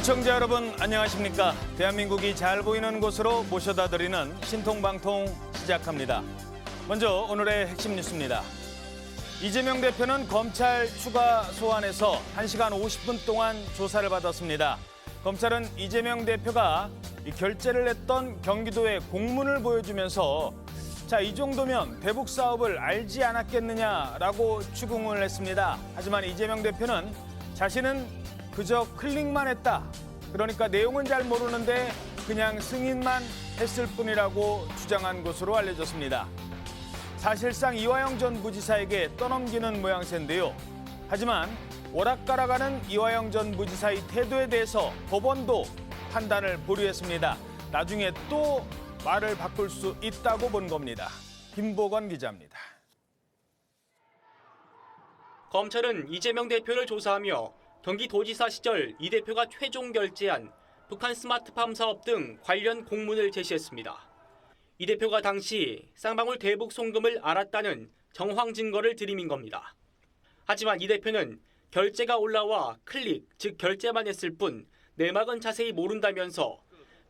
시청자 여러분 안녕하십니까? 대한민국이 잘 보이는 곳으로 모셔다 드리는 신통방통 시작합니다. 먼저 오늘의 핵심 뉴스입니다. 이재명 대표는 검찰 추가 소환에서 1시간 50분 동안 조사를 받았습니다. 검찰은 이재명 대표가 결재를 했던 경기도의 공문을 보여주면서 이 정도면 대북 사업을 알지 않았겠느냐라고 추궁을 했습니다. 하지만 이재명 대표는 자신은 그저 클릭만 했다. 그러니까 내용은 잘 모르는데 그냥 승인만 했을 뿐이라고 주장한 것으로 알려졌습니다. 사실상 이화영 전 부지사에게 떠넘기는 모양새인데요. 하지만 오락가락하는 이화영 전 부지사의 태도에 대해서 법원도 판단을 보류했습니다. 나중에 또 말을 바꿀 수 있다고 본 겁니다. 김보건 기자입니다. 검찰은 이재명 대표를 조사하며 경기도지사 시절 이 대표가 최종 결재한 북한 스마트팜 사업 등 관련 공문을 제시했습니다. 이 대표가 당시 쌍방울 대북 송금을 알았다는 정황 증거를 들이민 겁니다. 하지만 이 대표는 결재가 올라와 클릭, 즉 결재만 했을 뿐 내막은 자세히 모른다면서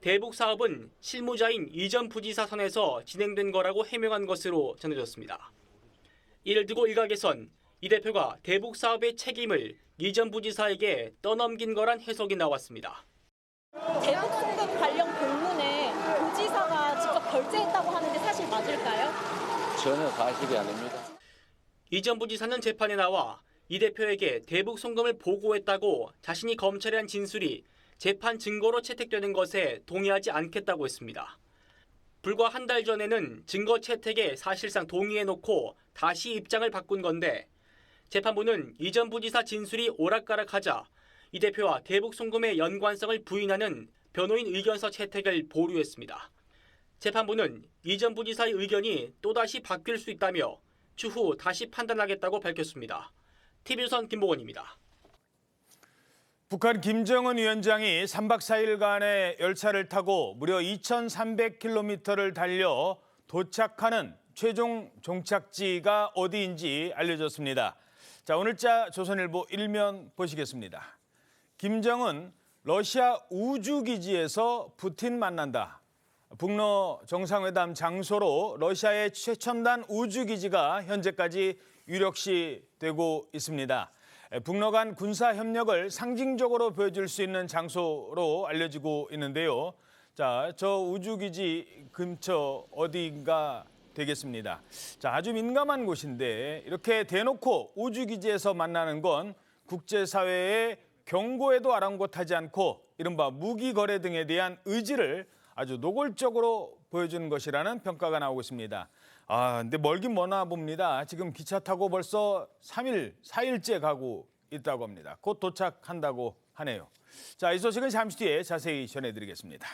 대북 사업은 실무자인 이 전 부지사 선에서 진행된 거라고 해명한 것으로 전해졌습니다. 이를 두고 일각에선 이 대표가 대북 사업의 책임을 이 전 부지사에게 떠넘긴 거란 해석이 나왔습니다. 대북 송금 관련 공문에 부지사가 직접 결재했다고 하는데 사실 맞을까요? 전혀 사실이 아닙니다. 이 전 부지사는 재판에 나와 이 대표에게 대북 송금을 보고했다고 자신이 검찰에 한 진술이 재판 증거로 채택되는 것에 동의하지 않겠다고 했습니다. 불과 한 달 전에는 증거 채택에 사실상 동의해놓고 다시 입장을 바꾼 건데 재판부는 이 전 부지사 진술이 오락가락하자 이 대표와 대북 송금의 연관성을 부인하는 변호인 의견서 채택을 보류했습니다. 재판부는 이 전 부지사의 의견이 또다시 바뀔 수 있다며 추후 다시 판단하겠다고 밝혔습니다. TV조선 김보건입니다. 북한 김정은 위원장이 3박 4일간의 열차를 타고 무려 2,300km를 달려 도착하는 최종 종착지가 어디인지 알려졌습니다. 오늘자 조선일보 1면 보시겠습니다. 김정은 러시아 우주기지에서 푸틴 만난다. 북러 정상회담 장소로 러시아의 최첨단 우주기지가 현재까지 유력시 되고 있습니다. 북러 간 군사 협력을 상징적으로 보여줄 수 있는 장소로 알려지고 있는데요. 저 우주기지 근처 어디인가 되겠습니다. 아주 민감한 곳인데 이렇게 대놓고 우주기지에서 만나는 건 국제사회의 경고에도 아랑곳하지 않고 이른바 무기 거래 등에 대한 의지를 아주 노골적으로 보여주는 것이라는 평가가 나오고 있습니다. 근데 멀긴 머나 봅니다. 지금 기차 타고 벌써 3일, 4일째 가고 있다고 합니다. 곧 도착한다고 하네요. 이 소식은 잠시 뒤에 자세히 전해드리겠습니다.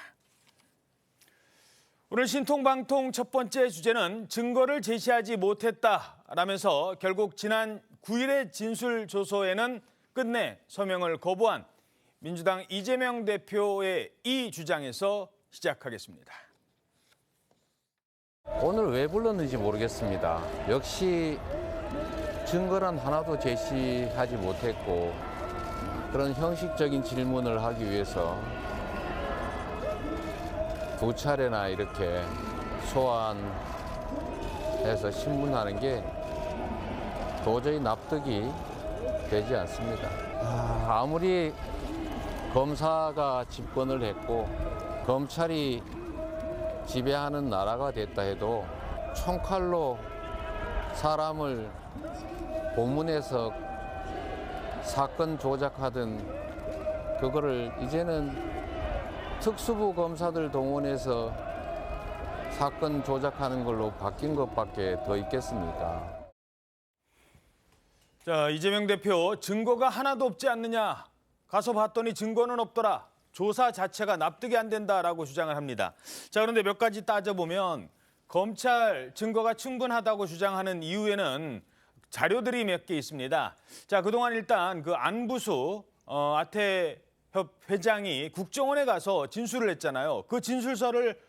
오늘 신통방통 첫 번째 주제는 증거를 제시하지 못했다라면서 결국 지난 9일의 진술조서에는 끝내 서명을 거부한 민주당 이재명 대표의 이 주장에서 시작하겠습니다. 오늘 왜 불렀는지 모르겠습니다. 역시 증거란 하나도 제시하지 못했고 그런 형식적인 질문을 하기 위해서 두 차례나 이렇게 소환해서 신문하는 게 도저히 납득이 되지 않습니다. 아무리 검사가 집권을 했고 검찰이 지배하는 나라가 됐다 해도 총칼로 사람을 고문해서 사건 조작하던 그거를 이제는 특수부 검사들 동원해서 사건 조작하는 걸로 바뀐 것밖에 더 있겠습니까? 이재명 대표 증거가 하나도 없지 않느냐. 가서 봤더니 증거는 없더라. 조사 자체가 납득이 안 된다라고 주장을 합니다. 그런데 몇 가지 따져보면 검찰 증거가 충분하다고 주장하는 이유에는 자료들이 몇 개 있습니다. 그동안 일단 그 안부수 아태협 회장이 국정원에 가서 진술을 했잖아요. 그 진술서를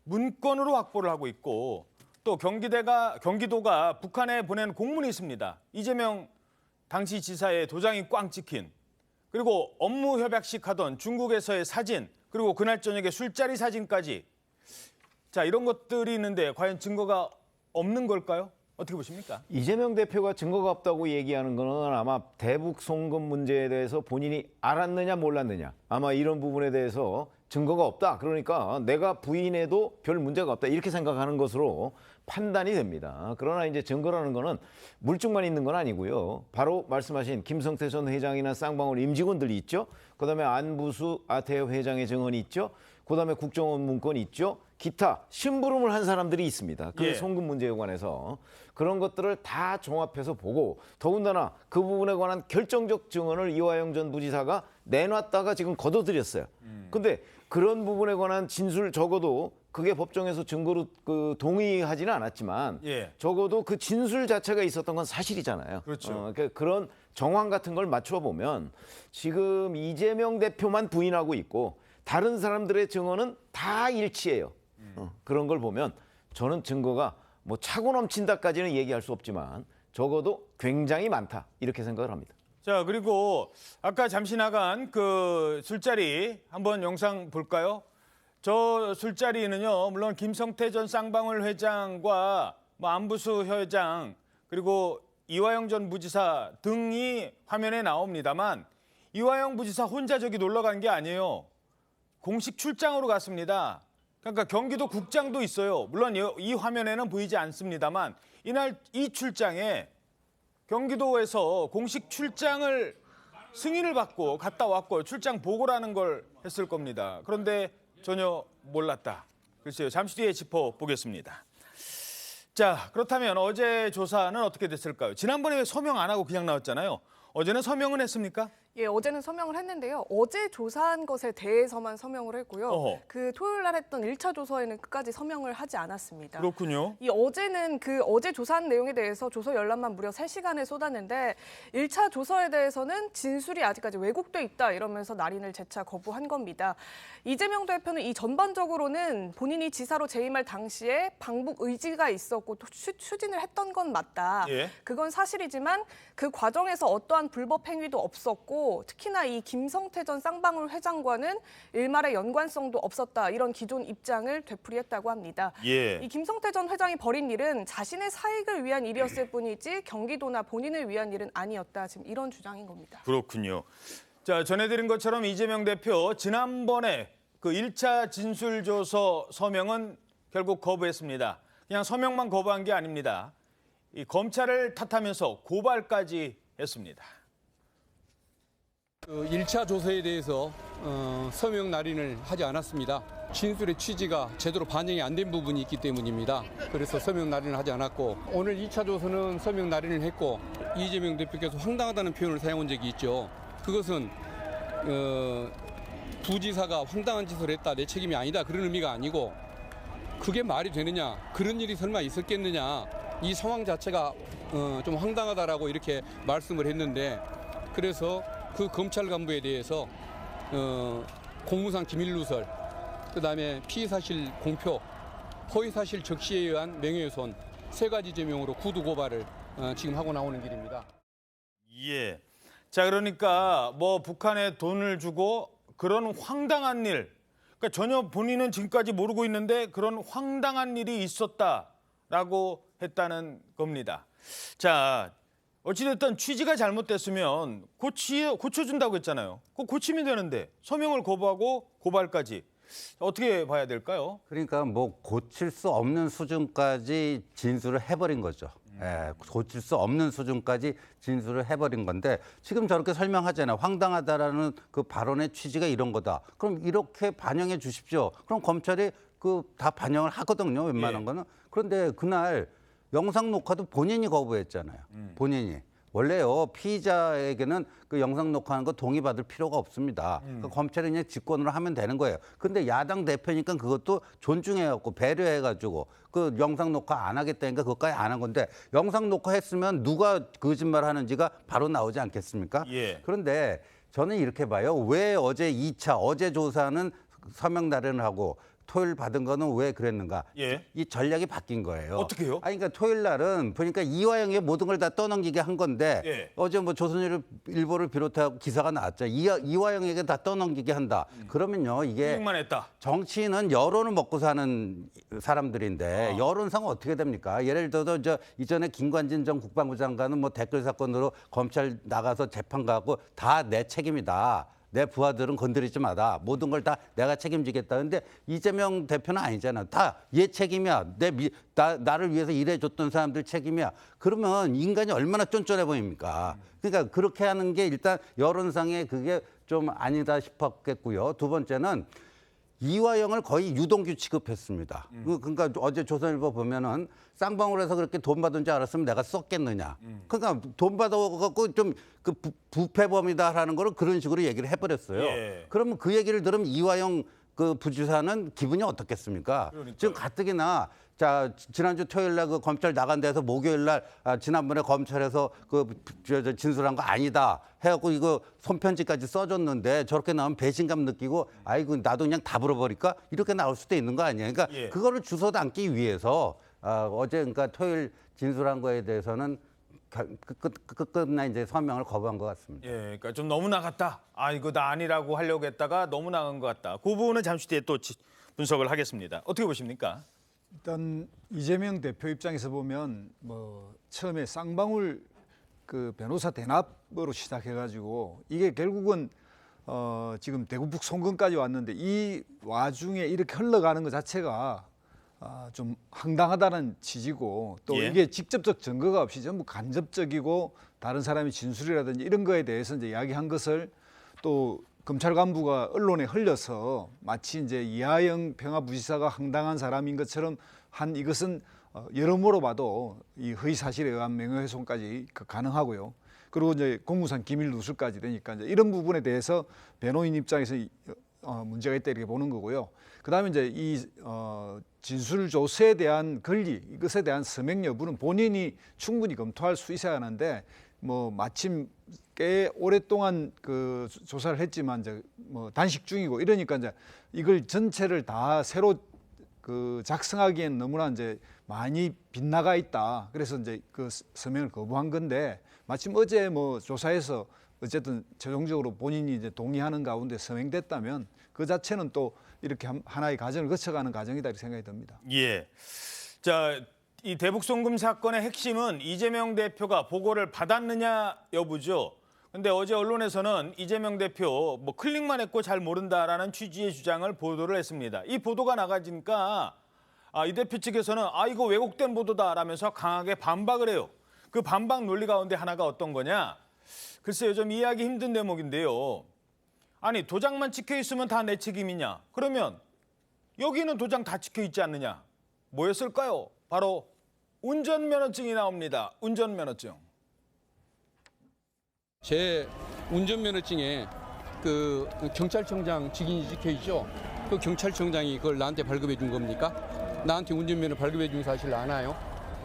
문건으로 확보를 하고 있고 또 경기도가 북한에 보낸 공문이 있습니다. 이재명 당시 지사의 도장이 꽝 찍힌. 그리고 업무 협약식 하던 중국에서의 사진, 그리고 그날 저녁에 술자리 사진까지. 자, 이런 것들이 있는데 과연 증거가 없는 걸까요? 어떻게 보십니까? 이재명 대표가 증거가 없다고 얘기하는 거는 아마 대북 송금 문제에 대해서 본인이 알았느냐 몰랐느냐, 아마 이런 부분에 대해서 증거가 없다, 그러니까 내가 부인해도 별 문제가 없다, 이렇게 생각하는 것으로 판단이 됩니다. 그러나 이제 증거라는 거는 물증만 있는 건 아니고요. 바로 말씀하신 김성태 전 회장이나 쌍방울 임직원들이 있죠. 그다음에 안부수 아태여 회장의 증언이 있죠. 그다음에 국정원 문건이 있죠. 기타 심부름을 한 사람들이 있습니다. 그 예. 송금 문제에 관해서 그런 것들을 다 종합해서 보고, 더군다나 그 부분에 관한 결정적 증언을 이화영 전 부지사가 내놨다가 지금 거둬들였어요. 근데 그런 부분에 관한 진술, 적어도 그게 법정에서 증거로 동의하지는 않았지만 예. 적어도 그 진술 자체가 있었던 건 사실이잖아요. 그렇죠. 그러니까 그런 정황 같은 걸 맞춰 보면 지금 이재명 대표만 부인하고 있고 다른 사람들의 증언은 다 일치해요. 그런 걸 보면 저는 증거가 뭐 차고 넘친다까지는 얘기할 수 없지만 적어도 굉장히 많다, 이렇게 생각을 합니다. 자, 그리고 아까 잠시 나간 그 술자리 한번 영상 볼까요? 저 술자리는요, 물론 김성태 전 쌍방울 회장과 뭐 안부수 회장, 그리고 이화영 전 부지사 등이 화면에 나옵니다만, 이화영 부지사 혼자 저기 놀러 간 게 아니에요. 공식 출장으로 갔습니다. 그러니까 경기도 국장도 있어요. 물론 이 화면에는 보이지 않습니다만, 이날 이 출장에 경기도에서 공식 출장을 승인을 받고 갔다 왔고 출장 보고라는 걸 했을 겁니다. 그런데 전혀 몰랐다. 글쎄요, 잠시 뒤에 짚어보겠습니다. 자, 그렇다면 어제 조사는 어떻게 됐을까요? 지난번에 왜 서명 안 하고 그냥 나왔잖아요. 어제는 서명은 했습니까? 예, 어제는 서명을 했는데요. 어제 조사한 것에 대해서만 서명을 했고요. 어허. 그 토요일 날 했던 1차 조서에는 끝까지 서명을 하지 않았습니다. 그렇군요. 이 어제는 그 어제 조사한 내용에 대해서 조서 열람만 무려 3시간을 쏟았는데 1차 조서에 대해서는 진술이 아직까지 왜곡돼 있다 이러면서 날인을 재차 거부한 겁니다. 이재명 대표는 이 전반적으로는 본인이 지사로 재임할 당시에 방북 의지가 있었고 또 추진을 했던 건 맞다. 예. 그건 사실이지만 그 과정에서 어떠한 불법 행위도 없었고 특히나 이 김성태 전 쌍방울 회장과는 일말의 연관성도 없었다. 이런 기존 입장을 되풀이했다고 합니다. 예. 이 김성태 전 회장이 벌인 일은 자신의 사익을 위한 일이었을 뿐이지 경기도나 본인을 위한 일은 아니었다. 지금 이런 주장인 겁니다. 그렇군요. 자, 전해드린 것처럼 이재명 대표 지난번에 그 1차 진술조서 서명은 결국 거부했습니다. 그냥 서명만 거부한 게 아닙니다. 이 검찰을 탓하면서 고발까지 했습니다. 1차 조사에 대해서 서명 날인을 하지 않았습니다. 진술의 취지가 제대로 반영이 안 된 부분이 있기 때문입니다. 그래서 서명 날인을 하지 않았고, 오늘 2차 조서는 서명 날인을 했고 이재명 대표께서 황당하다는 표현을 사용한 적이 있죠. 그것은 부지사가 황당한 짓을 했다, 내 책임이 아니다, 그런 의미가 아니고, 그게 말이 되느냐, 그런 일이 설마 있었겠느냐, 이 상황 자체가 좀 황당하다라고 이렇게 말씀을 했는데, 그래서 그 검찰 간부에 대해서 공무상 기밀 누설, 그다음에 피의사실 공표, 허위사실 적시에 의한 명예훼손 3가지 죄명으로 구두 고발을 지금 하고 나오는 길입니다. 예. 자, 그러니까 뭐 북한에 돈을 주고 그런 황당한 일, 그러니까 전혀 본인은 지금까지 모르고 있는데 그런 황당한 일이 있었다라고 했다는 겁니다. 자, 어찌됐든 취지가 잘못됐으면 고쳐준다고 했잖아요. 그거 고치면 되는데 서명을 거부하고 고발까지. 어떻게 봐야 될까요? 그러니까 뭐 고칠 수 없는 수준까지 진술을 해버린 거죠. 예, 고칠 수 없는 수준까지 진술을 해버린 건데, 지금 저렇게 설명하잖아요. 황당하다라는 그 발언의 취지가 이런 거다. 그럼 이렇게 반영해 주십시오. 그럼 검찰이 그 다 반영을 하거든요. 웬만한 예. 거는. 그런데 그날 영상 녹화도 본인이 거부했잖아요. 본인이. 원래요, 피의자에게는 그 영상 녹화하는 거 동의받을 필요가 없습니다. 그러니까 검찰이 그냥 직권으로 하면 되는 거예요. 근데 야당 대표니까 그것도 존중해갖고 배려해가지고 그 영상 녹화 안 하겠다니까 그것까지 안 한 건데, 영상 녹화했으면 누가 거짓말 하는지가 바로 나오지 않겠습니까? 예. 그런데 저는 이렇게 봐요. 왜 어제 2차, 어제 조사는 서명 날인을 하고 토요일 받은 거는 왜 그랬는가? 예. 이 전략이 바뀐 거예요. 어떻게요? 아니, 그러니까 토요일 날은 보니까 이화영이 모든 걸 다 떠넘기게 한 건데 예. 어제 뭐 조선일보를 비롯하고 기사가 나왔죠. 이화영에게 다 떠넘기게 한다. 그러면요, 이게 수익만 했다. 정치인은 여론을 먹고 사는 사람들인데 여론상 어떻게 됩니까? 예를 들어서 저 이전에 김관진 전 국방부 장관은 뭐 댓글 사건으로 검찰 나가서 재판 가고 다 내 책임이다. 내 부하들은 건드리지 마라. 모든 걸 다 내가 책임지겠다. 근데 이재명 대표는 아니잖아. 다 얘 책임이야. 나를 위해서 일해줬던 사람들 책임이야. 그러면 인간이 얼마나 쫀쫀해 보입니까? 그러니까 그렇게 하는 게 일단 여론상에 그게 좀 아니다 싶었겠고요. 두 번째는 이화영을 거의 유동규 취급했습니다. 그러니까 어제 조선일보 보면은 쌍방울 해서 그렇게 돈 받은 줄 알았으면 내가 썼겠느냐. 그러니까 돈 받아갖고 좀 그 부패범이다라는 거를 그런 식으로 얘기를 해버렸어요. 예. 그러면 그 얘기를 들으면 이화영 그 부지사는 기분이 어떻겠습니까? 지금 가뜩이나 자 지난주 토요일 날 그 검찰 나간 데서 목요일 날 지난번에 검찰에서 그 진술한 거 아니다 해갖고 이거 손편지까지 써줬는데 저렇게 나오면 배신감 느끼고 아이고 나도 그냥 다 불어버릴까 이렇게 나올 수도 있는 거 아니에요. 그러니까 예. 그거를 주워 담기 위해서 어제 그러니까 토요일 진술한 거에 대해서는 끝나 이제 서명을 거부한 것 같습니다. 예, 그러니까 좀 너무 나갔다. 아, 이거 나 아니라고 하려고 했다가 너무 나간 것 같다. 그 부분은 잠시 뒤에 또 분석을 하겠습니다. 어떻게 보십니까? 일단 이재명 대표 입장에서 보면 뭐 처음에 쌍방울 그 변호사 대납으로 시작해가지고 이게 결국은 지금 대구북 송금까지 왔는데 이 와중에 이렇게 흘러가는 것 자체가 좀 황당하다는 취지고 또 예. 이게 직접적 증거가 없이 전부 간접적이고 다른 사람의 진술이라든지 이런 거에 대해서 이제 이야기한 것을 또 검찰 간부가 언론에 흘려서 마치 이제 이하영 평화부지사가 황당한 사람인 것처럼 한 이것은 여러모로 봐도 이 허위 사실에 의한 명예훼손까지 가능하고요. 그리고 이제 공무상 기밀 누설까지 되니까 이제 이런 부분에 대해서 변호인 입장에서 문제가 있다 이렇게 보는 거고요. 그다음에 이제 이 진술 조서에 대한 권리 이것에 대한 서명 여부는 본인이 충분히 검토할 수 있어야 하는데 뭐 마침 꽤 오랫동안 그 조사를 했지만 이제 뭐 단식 중이고 이러니까 이제 이걸 전체를 다 새로 그 작성하기엔 너무나 이제 많이 빗나가 있다. 그래서 이제 그 서명을 거부한 건데 마침 어제 뭐 조사에서 어쨌든 최종적으로 본인이 이제 동의하는 가운데 서명됐다면 그 자체는 또 이렇게 하나의 과정을 거쳐가는 과정이다 이렇게 생각이 듭니다. 예. 자, 이 대북 송금 사건의 핵심은 이재명 대표가 보고를 받았느냐 여부죠. 근데 어제 언론에서는 이재명 대표 뭐 클릭만 했고 잘 모른다라는 취지의 주장을 보도를 했습니다. 이 보도가 나가니까 이 대표 측에서는 이거 왜곡된 보도다라면서 강하게 반박을 해요. 그 반박 논리 가운데 하나가 어떤 거냐? 글쎄요, 좀 이해하기 힘든 대목인데요. 아니, 도장만 찍혀 있으면 다 내 책임이냐? 그러면 여기는 도장 다 찍혀 있지 않느냐? 뭐였을까요? 바로 운전면허증이 나옵니다. 운전면허증. 제 운전면허증에 그 경찰청장 직인이 찍혀 있죠. 그 경찰청장이 그걸 나한테 발급해 준 겁니까? 나한테 운전면허 발급해 준 사실 아나요?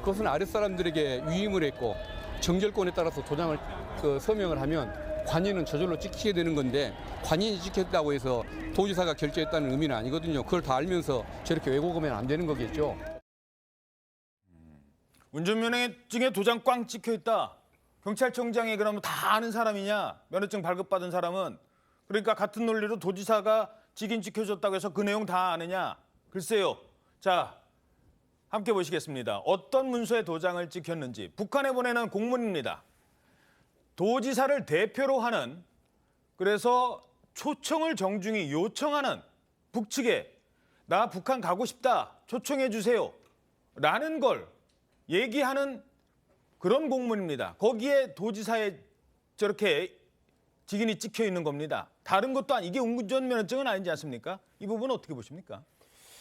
그것은 아랫사람들에게 위임을 했고 정결권에 따라서 도장을 서명을 하면 관인은 저절로 찍히게 되는 건데 관인이 찍혔다고 해서 도지사가 결재했다는 의미는 아니거든요. 그걸 다 알면서 저렇게 왜곡하면 안 되는 거겠죠. 운전면허증에 도장 꽝 찍혀 있다. 경찰청장이 그러면 다 아는 사람이냐? 면허증 발급받은 사람은. 그러니까 같은 논리로 도지사가 직인 찍혀줬다고 해서 그 내용 다 아느냐? 글쎄요. 자, 함께 보시겠습니다. 어떤 문서에 도장을 찍혔는지. 북한에 보내는 공문입니다. 도지사를 대표로 하는, 그래서 초청을 정중히 요청하는 북측에 나 북한 가고 싶다, 초청해 주세요 라는 걸 얘기하는 그런 공문입니다. 거기에 도지사의 저렇게 직인이 찍혀 있는 겁니다. 다른 것도 이게 운전면허증은 아니지 않습니까? 이 부분은 어떻게 보십니까?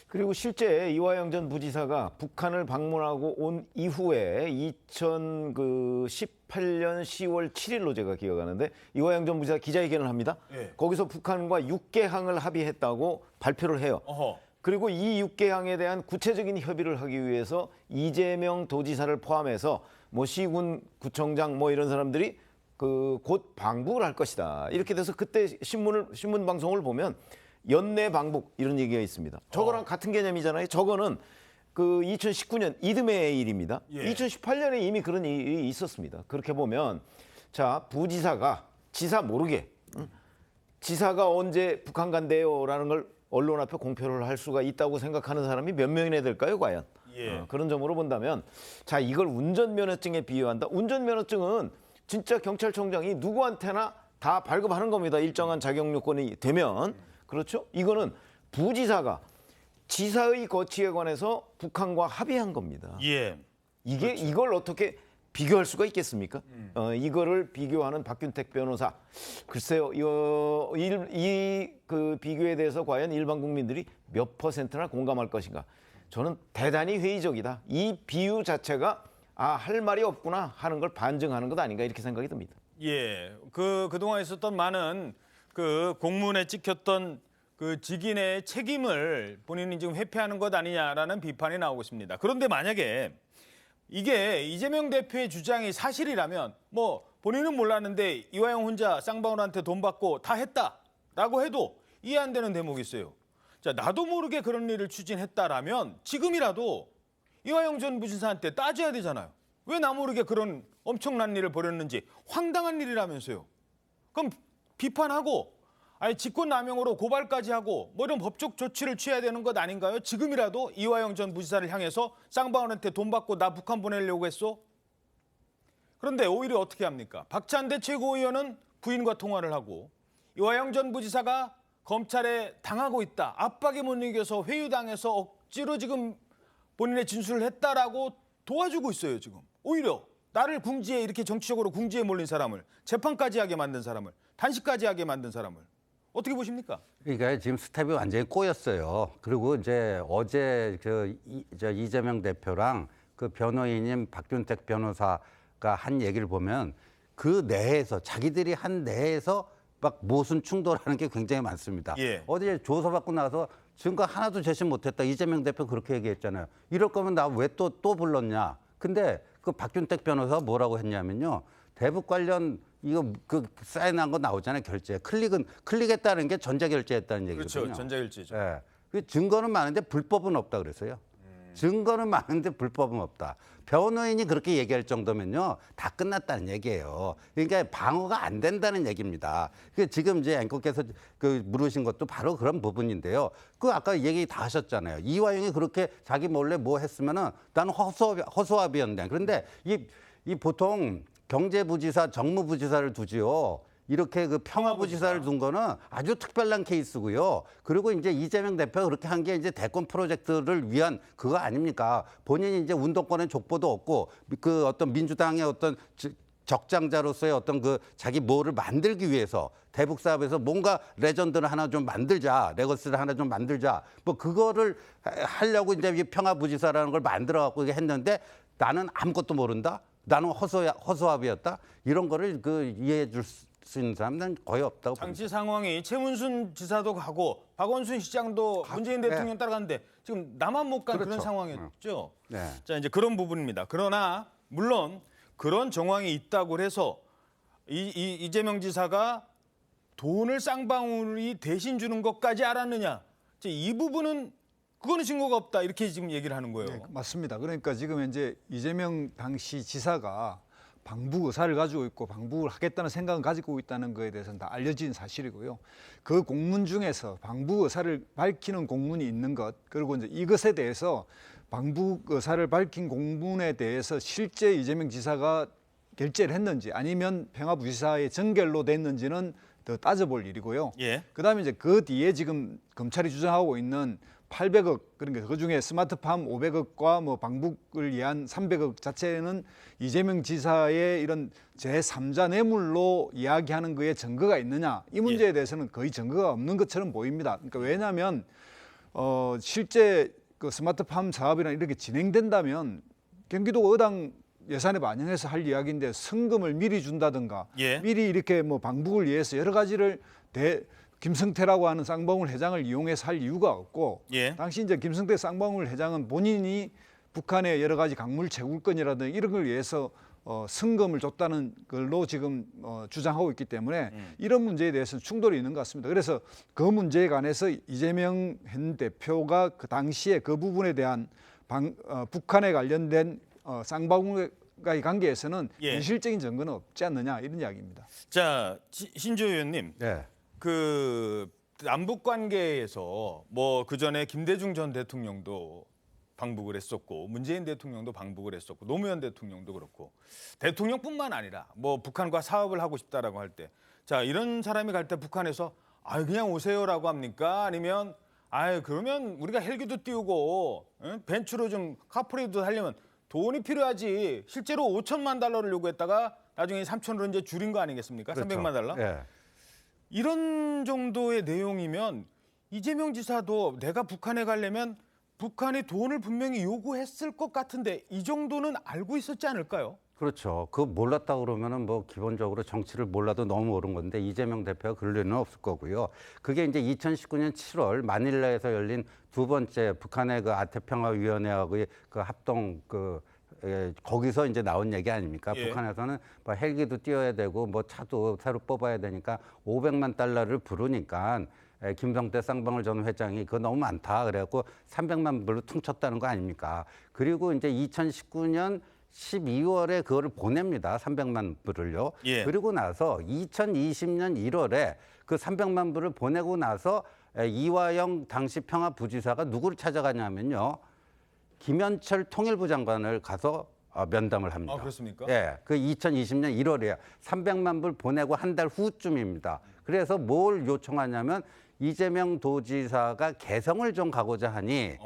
그리고 실제 이화영 전 부지사가 북한을 방문하고 온 이후에 2018년 10월 7일로 제가 기억하는데 이화영 전 부지사 기자회견을 합니다. 예. 거기서 북한과 6개항을 합의했다고 발표를 해요. 어허. 그리고 이 6개항에 대한 구체적인 협의를 하기 위해서 이재명 도지사를 포함해서 뭐 시군 구청장 뭐 이런 사람들이 곧 방북을 할 것이다. 이렇게 돼서 그때 신문 방송을 보면 연내 방북 이런 얘기가 있습니다. 저거랑 같은 개념이잖아요. 저거는 그 2019년 이듬해의 일입니다. 예. 2018년에 이미 그런 일이 있었습니다. 그렇게 보면 자 부지사가 지사 모르게 지사가 언제 북한 간대요라는 걸 언론 앞에 공표를 할 수가 있다고 생각하는 사람이 몇 명이나 될까요, 과연? 예. 그런 점으로 본다면 자 이걸 운전면허증에 비유한다. 운전면허증은 진짜 경찰청장이 누구한테나 다 발급하는 겁니다. 일정한 자격 요건이 되면. 그렇죠? 이거는 부지사가 지사의 거치에 관해서 북한과 합의한 겁니다. 예. 이게 이걸 어떻게 비교할 수가 있겠습니까? 이거를 비교하는 박균택 변호사. 글쎄요, 이 그 비교에 대해서 과연 일반 국민들이 몇 %나 공감할 것인가? 저는 대단히 회의적이다. 이 비유 자체가 할 말이 없구나 하는 걸 반증하는 것 아닌가 이렇게 생각이 듭니다. 예. 그동안 있었던 많은 그 공문에 찍혔던 그 직인의 책임을 본인이 지금 회피하는 것 아니냐라는 비판이 나오고 있습니다. 그런데 만약에 이게 이재명 대표의 주장이 사실이라면 뭐 본인은 몰랐는데 이화영 혼자 쌍방울한테 돈 받고 다 했다라고 해도 이해 안 되는 대목이 있어요. 자, 나도 모르게 그런 일을 추진했다라면 지금이라도 이화영 전 부지사한테 따져야 되잖아요. 왜 나 모르게 그런 엄청난 일을 벌였는지 황당한 일이라면서요. 그럼 비판하고 아니 직권남용으로 고발까지 하고 뭐 이런 법적 조치를 취해야 되는 것 아닌가요? 지금이라도 이화영 전 부지사를 향해서 쌍방울한테 돈 받고 나 북한 보내려고 했어? 그런데 오히려 어떻게 합니까? 박찬대 최고위원은 부인과 통화를 하고 이화영 전 부지사가 검찰에 당하고 있다. 압박에 못 이겨서 회유당해서 억지로 지금 본인의 진술을 했다라고 도와주고 있어요. 지금 오히려 나를 궁지에 이렇게 정치적으로 궁지에 몰린 사람을 재판까지 하게 만든 사람을 단식까지 하게 만든 사람을 어떻게 보십니까? 그러니까 지금 스텝이 완전히 꼬였어요. 그리고 이제 어제 이재명 대표랑 그 변호인인 박균택 변호사가 한 얘기를 보면 그 내에서 자기들이 한 내에서 막 모순 충돌하는 게 굉장히 많습니다. 예. 어제 조사받고 나서 증거 하나도 제시 못했다. 이재명 대표 그렇게 얘기했잖아요. 이럴 거면 나 왜 또 불렀냐. 근데 그 박균택 변호사가 뭐라고 했냐면요. 대북 관련 이거 그 사인한 거 나오잖아요. 결제. 클릭했다는 게 전자결제했다는 얘기거든요. 그렇죠. 전자결제죠. 예. 그 증거는 많은데 불법은 없다 그랬어요. 증거는 많은데 불법은 없다. 변호인이 그렇게 얘기할 정도면요. 다 끝났다는 얘기예요. 그러니까 방어가 안 된다는 얘기입니다. 지금 이제 앵커께서 그 물으신 것도 바로 그런 부분인데요. 그 아까 얘기 다 하셨잖아요. 이화영이 그렇게 자기 몰래 뭐 했으면은 나는 허수아비였네. 그런데 이 보통 경제부지사, 정무부지사를 두지요. 이렇게 그 평화부지사를 둔 거는 아주 특별한 케이스고요. 그리고 이제 이재명 대표가 그렇게 한 게 이제 대권 프로젝트를 위한 그거 아닙니까? 본인이 이제 운동권의 족보도 없고 그 어떤 민주당의 어떤 적장자로서의 어떤 그 자기 뭐를 만들기 위해서 대북 사업에서 뭔가 레전드를 하나 좀 만들자, 레거스를 하나 좀 만들자. 뭐 그거를 하려고 이제 평화부지사라는 걸 만들어 갖고 했는데 나는 아무것도 모른다. 나는 허수아비였다. 이런 거를 그 이해해 줄 수 있는 사람은 거의 없다고 봅니다. 당시 상황이 최문순 지사도 가고 박원순 시장도 문재인 대통령 따라갔는데 지금 나만 못 간 그런 그렇죠. 상황이었죠. 네. 자, 이제 그런 부분입니다. 그러나 물론 그런 정황이 있다고 해서 이재명 지사가 돈을 쌍방울이 대신 주는 것까지 알았느냐? 이 부분은 그거는 증거가 없다 이렇게 지금 얘기를 하는 거예요. 네, 맞습니다. 그러니까 지금 이제 이재명 당시 지사가 방북 의사를 가지고 있고 방북을 하겠다는 생각을 가지고 있다는 것에 대해서는 다 알려진 사실이고요. 그 공문 중에서 방북 의사를 밝히는 공문이 있는 것, 그리고 이제 이것에 대해서 방북 의사를 밝힌 공문에 대해서 실제 이재명 지사가 결재를 했는지 아니면 평화부지사의 전결로 됐는지는 더 따져볼 일이고요. 예. 그다음에 이제 그 뒤에 지금 검찰이 주장하고 있는 800억, 그러니까 그중에 스마트팜 500억과 뭐 방북을 위한 300억 자체는 이재명 지사의 이런 제3자 뇌물로 이야기하는 거에 증거가 있느냐, 이 문제에 대해서는 거의 증거가 없는 것처럼 보입니다. 그러니까 왜냐하면 실제 그 스마트팜 사업이나 이렇게 진행된다면 경기도 의당 예산에 반영해서 할 이야기인데 성금을 미리 준다든가 미리 이렇게 뭐 방북을 위해서 여러 가지를 김성태라고 하는 쌍방울 회장을 이용해서 할 이유가 없고 당시 이제 김성태 쌍방울 회장은 본인이 북한의 여러 가지 강물 채굴권이라든지 이런 걸 위해서 승금을 줬다는 걸로 지금 주장하고 있기 때문에 이런 문제에 대해서는 충돌이 있는 것 같습니다. 그래서 그 문제에 관해서 이재명 현 대표가 그 당시에 그 부분에 대한 북한에 관련된 쌍방울과의 관계에서는 예. 현실적인 증거는 없지 않느냐 이런 이야기입니다. 자, 신조 의원님, 네. 그 남북 관계에서 뭐 그 전에 김대중 전 대통령도 방북을 했었고 문재인 대통령도 방북을 했었고 노무현 대통령도 그렇고 대통령뿐만 아니라 뭐 북한과 사업을 하고 싶다라고 할 때, 자 이런 사람이 갈 때 북한에서 아 그냥 오세요라고 합니까? 아니면 아 그러면 우리가 헬기도 띄우고 벤츠로 좀 카프레이도 하려면 돈이 필요하지. 실제로 5천만 달러를 요구했다가 나중에 3천으로 이제 줄인 거 아니겠습니까? 그렇죠. 300만 달러. 예. 이런 정도의 내용이면 이재명 지사도 내가 북한에 가려면 북한이 돈을 분명히 요구했을 것 같은데 이 정도는 알고 있었지 않을까요? 그렇죠. 그거 몰랐다 그러면은 뭐 기본적으로 정치를 몰라도 너무 옳은 건데 이재명 대표가 그럴 리는 없을 거고요. 그게 이제 2019년 7월 마닐라에서 열린 두 번째 북한의 그 아태평화위원회하고의 그 합동 거기서 이제 나온 얘기 아닙니까? 예. 북한에서는 뭐 헬기도 띄워야 되고 뭐 차도 새로 뽑아야 되니까 500만 달러를 부르니까 김성태 쌍방울 전 회장이 그거 너무 많다 그래갖고 300만 불로 퉁쳤다는 거 아닙니까? 그리고 이제 2019년 12월에 그거를 보냅니다. 300만 불을요. 예. 그리고 나서 2020년 1월에 그 300만 불을 보내고 나서 이화영 당시 평화부지사가 누구를 찾아가냐면요. 김현철 통일부 장관을 가서 면담을 합니다. 아, 그렇습니까? 예, 그 2020년 1월이에요. 300만 불 보내고 한 달 후쯤입니다. 그래서 뭘 요청하냐면 이재명 도지사가 개성을 좀 가고자 하니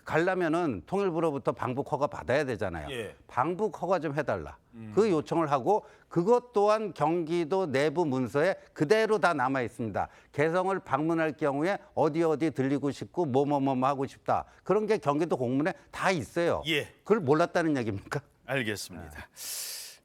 가려면은 통일부로부터 방북 허가 받아야 되잖아요. 예. 방북 허가 좀 해달라. 그 요청을 하고 그것 또한 경기도 내부 문서에 그대로 다 남아 있습니다. 개성을 방문할 경우에 어디 들리고 싶고 뭐뭐 하고 싶다. 그런 게 경기도 공문에 다 있어요. 예. 그걸 몰랐다는 얘기입니까? 알겠습니다.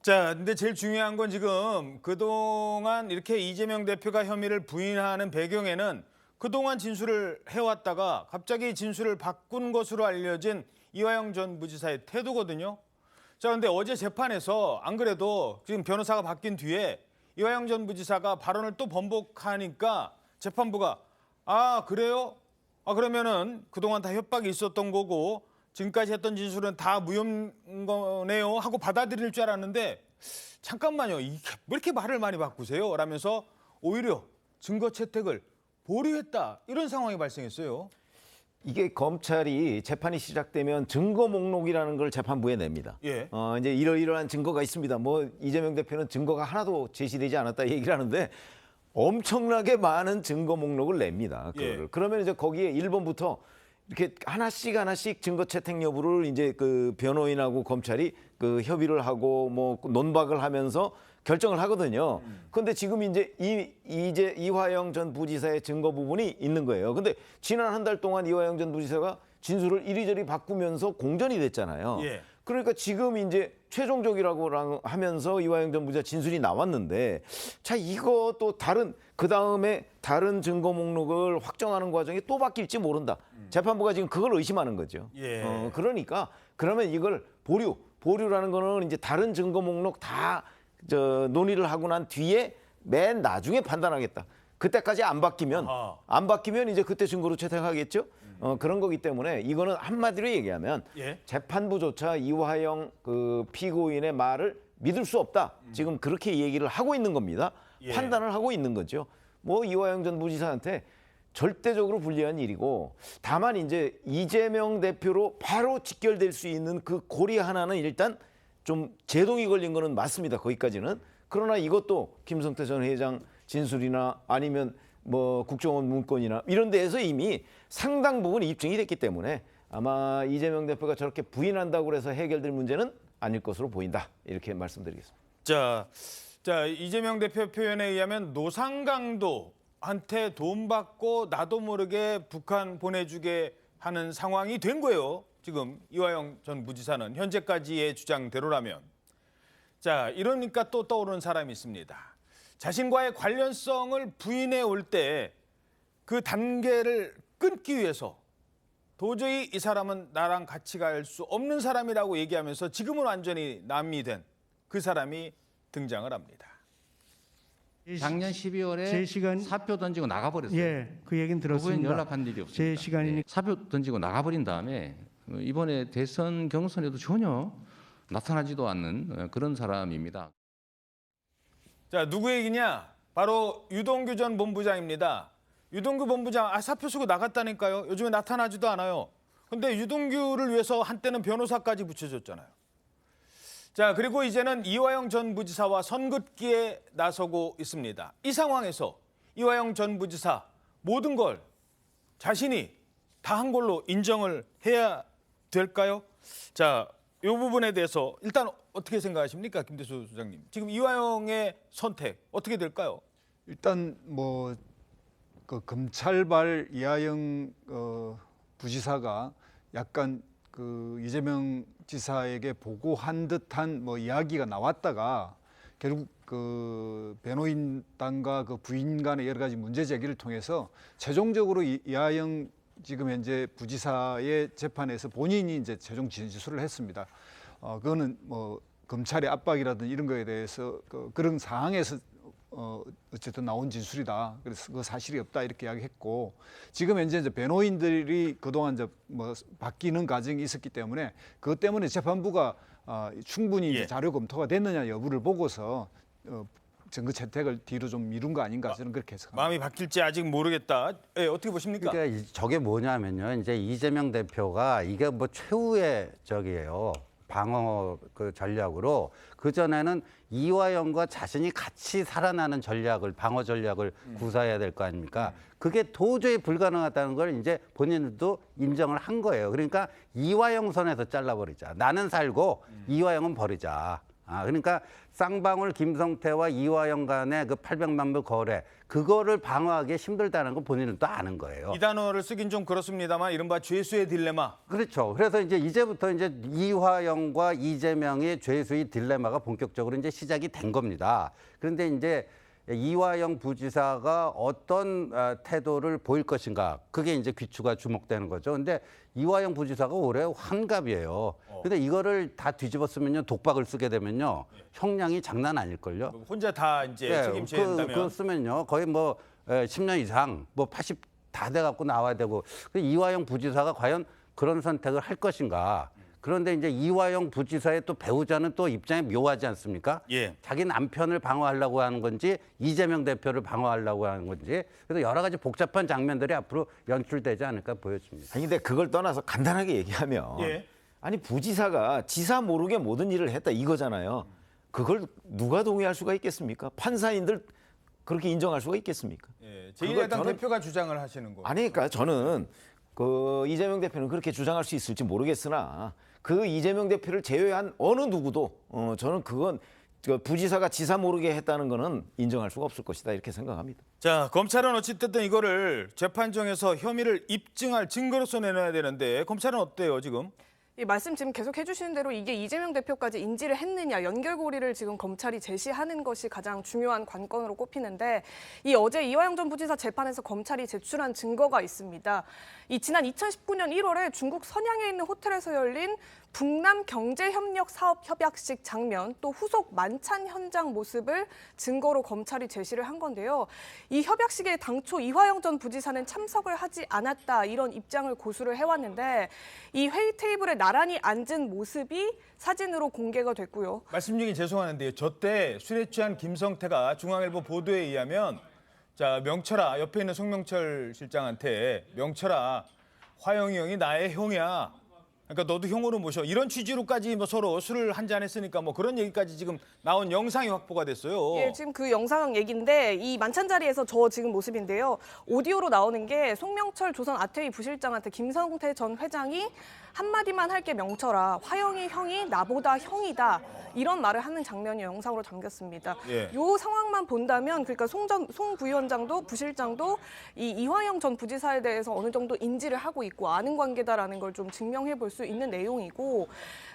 자, 근데 제일 중요한 건 지금 그동안 이렇게 이재명 대표가 혐의를 부인하는 배경에는 그동안 진술을 해왔다가 갑자기 진술을 바꾼 것으로 알려진 이화영 전 부지사의 태도거든요. 자, 근데 어제 재판에서 안 그래도 지금 변호사가 바뀐 뒤에 이화영 전 부지사가 발언을 또 번복하니까 재판부가 아, 그래요? 아, 그러면은 그동안 다 협박이 있었던 거고 지금까지 했던 진술은 다 무혐의인 거네요 하고 받아들일 줄 알았는데 잠깐만요. 왜 이렇게 말을 많이 바꾸세요? 라면서 오히려 증거 채택을 보류했다. 이런 상황이 발생했어요. 이게 검찰이 재판이 시작되면 증거 목록이라는 걸 재판부에 냅니다. 예. 이제 이러이러한 증거가 있습니다. 뭐 이재명 대표는 증거가 하나도 제시되지 않았다 얘기를 하는데 엄청나게 많은 증거 목록을 냅니다. 예. 그러면 이제 거기에 1번부터 이렇게 하나씩 증거 채택 여부를 이제 그 변호인하고 검찰이 그 협의를 하고 뭐 논박을 하면서 결정을 하거든요. 그런데 지금 이제 이화영 전 부지사의 증거 부분이 있는 거예요. 근데 지난 한 달 동안 이화영 전 부지사가 진술을 이리저리 바꾸면서 공전이 됐잖아요. 예. 그러니까 지금 이제 최종적이라고 하면서 이화영 전 부지사 진술이 나왔는데 자 이것도 그 다음에 다른 증거 목록을 확정하는 과정이 또 바뀔지 모른다. 재판부가 지금 그걸 의심하는 거죠. 예. 그러니까 그러면 이걸 보류라는 거는 이제 다른 증거 목록 다 논의를 하고 난 뒤에 맨 나중에 판단하겠다. 그때까지 안 바뀌면 이제 그때 증거로 채택하겠죠. 그런 거기 때문에 이거는 한마디로 얘기하면 예. 재판부조차 이화영 그 피고인의 말을 믿을 수 없다. 지금 그렇게 얘기를 하고 있는 겁니다. 예. 판단을 하고 있는 거죠. 뭐 이화영 전 부지사한테 절대적으로 불리한 일이고 다만 이제 이재명 대표로 바로 직결될 수 있는 그 고리 하나는 일단 좀 제동이 걸린 거는 맞습니다. 거기까지는. 그러나 이것도 김성태 전 회장 진술이나 아니면 뭐 국정원 문건이나 이런 데에서 이미 상당 부분 입증이 됐기 때문에 아마 이재명 대표가 저렇게 부인한다고 해서 해결될 문제는 아닐 것으로 보인다. 이렇게 말씀드리겠습니다. 자, 이재명 대표 표현에 의하면 노상강도한테 돈 받고 나도 모르게 북한 보내주게 하는 상황이 된 거예요. 지금 이화영 전 부지사는 현재까지의 주장대로라면. 자, 이러니까 또 떠오르는 사람이 있습니다. 자신과의 관련성을 부인해 올 때 그 단계를 끊기 위해서 도저히 이 사람은 나랑 같이 갈 수 없는 사람이라고 얘기하면서 지금은 완전히 남이 된 그 사람이 등장을 합니다. 작년 12월에 사표 던지고 나가버렸어요. 예, 그 얘기는 들었습니다. 그분은 연락한 일이 없습니다. 제 시간이니 사표 던지고 나가버린 다음에 이번에 대선 경선에도 전혀 나타나지도 않는 그런 사람입니다. 자, 누구 얘기냐? 바로 유동규 전 본부장입니다. 유동규 본부장 사표 쓰고 나갔다니까요. 요즘에 나타나지도 않아요. 근데 유동규를 위해서 한때는 변호사까지 붙여줬잖아요. 자, 그리고 이제는 이화영 전 부지사와 선긋기에 나서고 있습니다. 이 상황에서 이화영 전 부지사 모든 걸 자신이 다 한 걸로 인정을 해야 될까요? 자, 이 부분에 대해서 일단 어떻게 생각하십니까, 김대수 소장님? 지금 이화영의 선택 어떻게 될까요? 일단 뭐 그 검찰발 이하영 부지사가 약간 그 이재명 지사에게 보고한 듯한 뭐 이야기가 나왔다가 결국 그 변호인단과 그 부인 간의 여러 가지 문제 제기를 통해서 최종적으로 이하영 지금 현재 부지사의 재판에서 본인이 이제 최종 진술을 했습니다. 그거는 뭐 검찰의 압박이라든지 이런 거에 대해서 그런 상황에서 어쨌든 나온 진술이다. 그래서 그 사실이 없다 이렇게 이야기했고, 지금 현재 이제 변호인들이 그동안 이제 뭐 바뀌는 과정이 있었기 때문에 그것 때문에 재판부가 충분히 이제 자료 검토가 됐느냐 여부를 보고서 증거 채택을 뒤로 좀 미룬 거 아닌가, 저는 그렇게 해석합니다. 마음이 바뀔지 아직 모르겠다. 예, 어떻게 보십니까? 그러니까 저게 뭐냐면요. 이제 이재명 대표가 이게 뭐 최후의 적이에요. 방어 그 전략으로 그전에는 이화영과 자신이 같이 살아나는 전략을, 방어 전략을 구사해야 될 거 아닙니까? 그게 도저히 불가능하다는 걸 이제 본인들도 인정을 한 거예요. 그러니까 이화영 선에서 잘라버리자. 나는 살고 이화영은 버리자. 그러니까 쌍방울 김성태와 이화영 간의 그 800만 불 거래, 그거를 방어하기 힘들다는 거 본인은 또 아는 거예요. 이 단어를 쓰긴 좀 그렇습니다만 이른바 죄수의 딜레마. 그렇죠. 그래서 이제부터 이제 이화영과 이재명의 죄수의 딜레마가 본격적으로 이제 시작이 된 겁니다. 그런데 이제 이화영 부지사가 어떤 태도를 보일 것인가, 그게 이제 귀추가 주목되는 거죠. 근데 이화영 부지사가 올해 환갑이에요. 근데 이거를 다 뒤집었으면요, 독박을 쓰게 되면요, 형량이 장난 아닐걸요. 혼자 다 이제 책임져야 한다면. 그거 쓰면요, 거의 뭐 10년 이상, 뭐 80 다 돼갖고 나와야 되고, 이화영 부지사가 과연 그런 선택을 할 것인가. 그런데 이제 이화영 부지사의 또 배우자는 또 입장이 묘하지 않습니까? 예. 자기 남편을 방어하려고 하는 건지 이재명 대표를 방어하려고 하는 건지, 그래서 여러 가지 복잡한 장면들이 앞으로 연출되지 않을까 보여집니다. 아니 근데 그걸 떠나서 간단하게 얘기하면 예. 아니 부지사가 지사 모르게 모든 일을 했다 이거잖아요. 그걸 누가 동의할 수가 있겠습니까? 판사인들 그렇게 인정할 수가 있겠습니까? 예, 제1야당 대표가 주장을 하시는 거. 아니 그러니까 저는 그 이재명 대표는 그렇게 주장할 수 있을지 모르겠으나 그 이재명 대표를 제외한 어느 누구도 저는 그건 부지사가 지사 모르게 했다는 거는 인정할 수가 없을 것이다 이렇게 생각합니다. 자, 검찰은 어찌됐든 이거를 재판정에서 혐의를 입증할 증거로서 내놔야 되는데 검찰은 어때요 지금? 이 말씀 지금 계속 해주시는 대로 이게 이재명 대표까지 인지를 했느냐, 연결고리를 지금 검찰이 제시하는 것이 가장 중요한 관건으로 꼽히는데, 이 어제 이화영 전 부지사 재판에서 검찰이 제출한 증거가 있습니다. 이 지난 2019년 1월에 중국 선양에 있는 호텔에서 열린 북남 경제협력 사업 협약식 장면, 또 후속 만찬 현장 모습을 증거로 검찰이 제시를 한 건데요. 이 협약식에 당초 이화영 전 부지사는 참석을 하지 않았다, 이런 입장을 고수를 해왔는데, 이 회의 테이블에 나란히 앉은 모습이 사진으로 공개가 됐고요. 말씀 중에 죄송하는데요. 저 때 술에 취한 김성태가 중앙일보 보도에 의하면, 자, 명철아, 옆에 있는 송명철 실장한테, 명철아, 화영이 형이 나의 형이야. 그러니까 너도 형으로 모셔. 이런 취지로까지 뭐 서로 술을 한잔 했으니까 뭐 그런 얘기까지 지금 나온 영상이 확보가 됐어요. 예, 지금 그 영상 얘기인데, 이 만찬 자리에서 저 지금 모습인데요. 오디오로 나오는 게 송명철 조선 아태위 부실장한테 김성태 전 회장이 한마디만 할게 명철아, 화영이 형이 나보다 형이다, 이런 말을 하는 장면이 영상으로 담겼습니다. 예. 이 상황만 본다면, 그러니까 송 부위원장도 부실장도 이 이화영 전 부지사에 대해서 어느 정도 인지를 하고 있고 아는 관계다라는 걸 좀 증명해 볼 수 수 있는 내용이고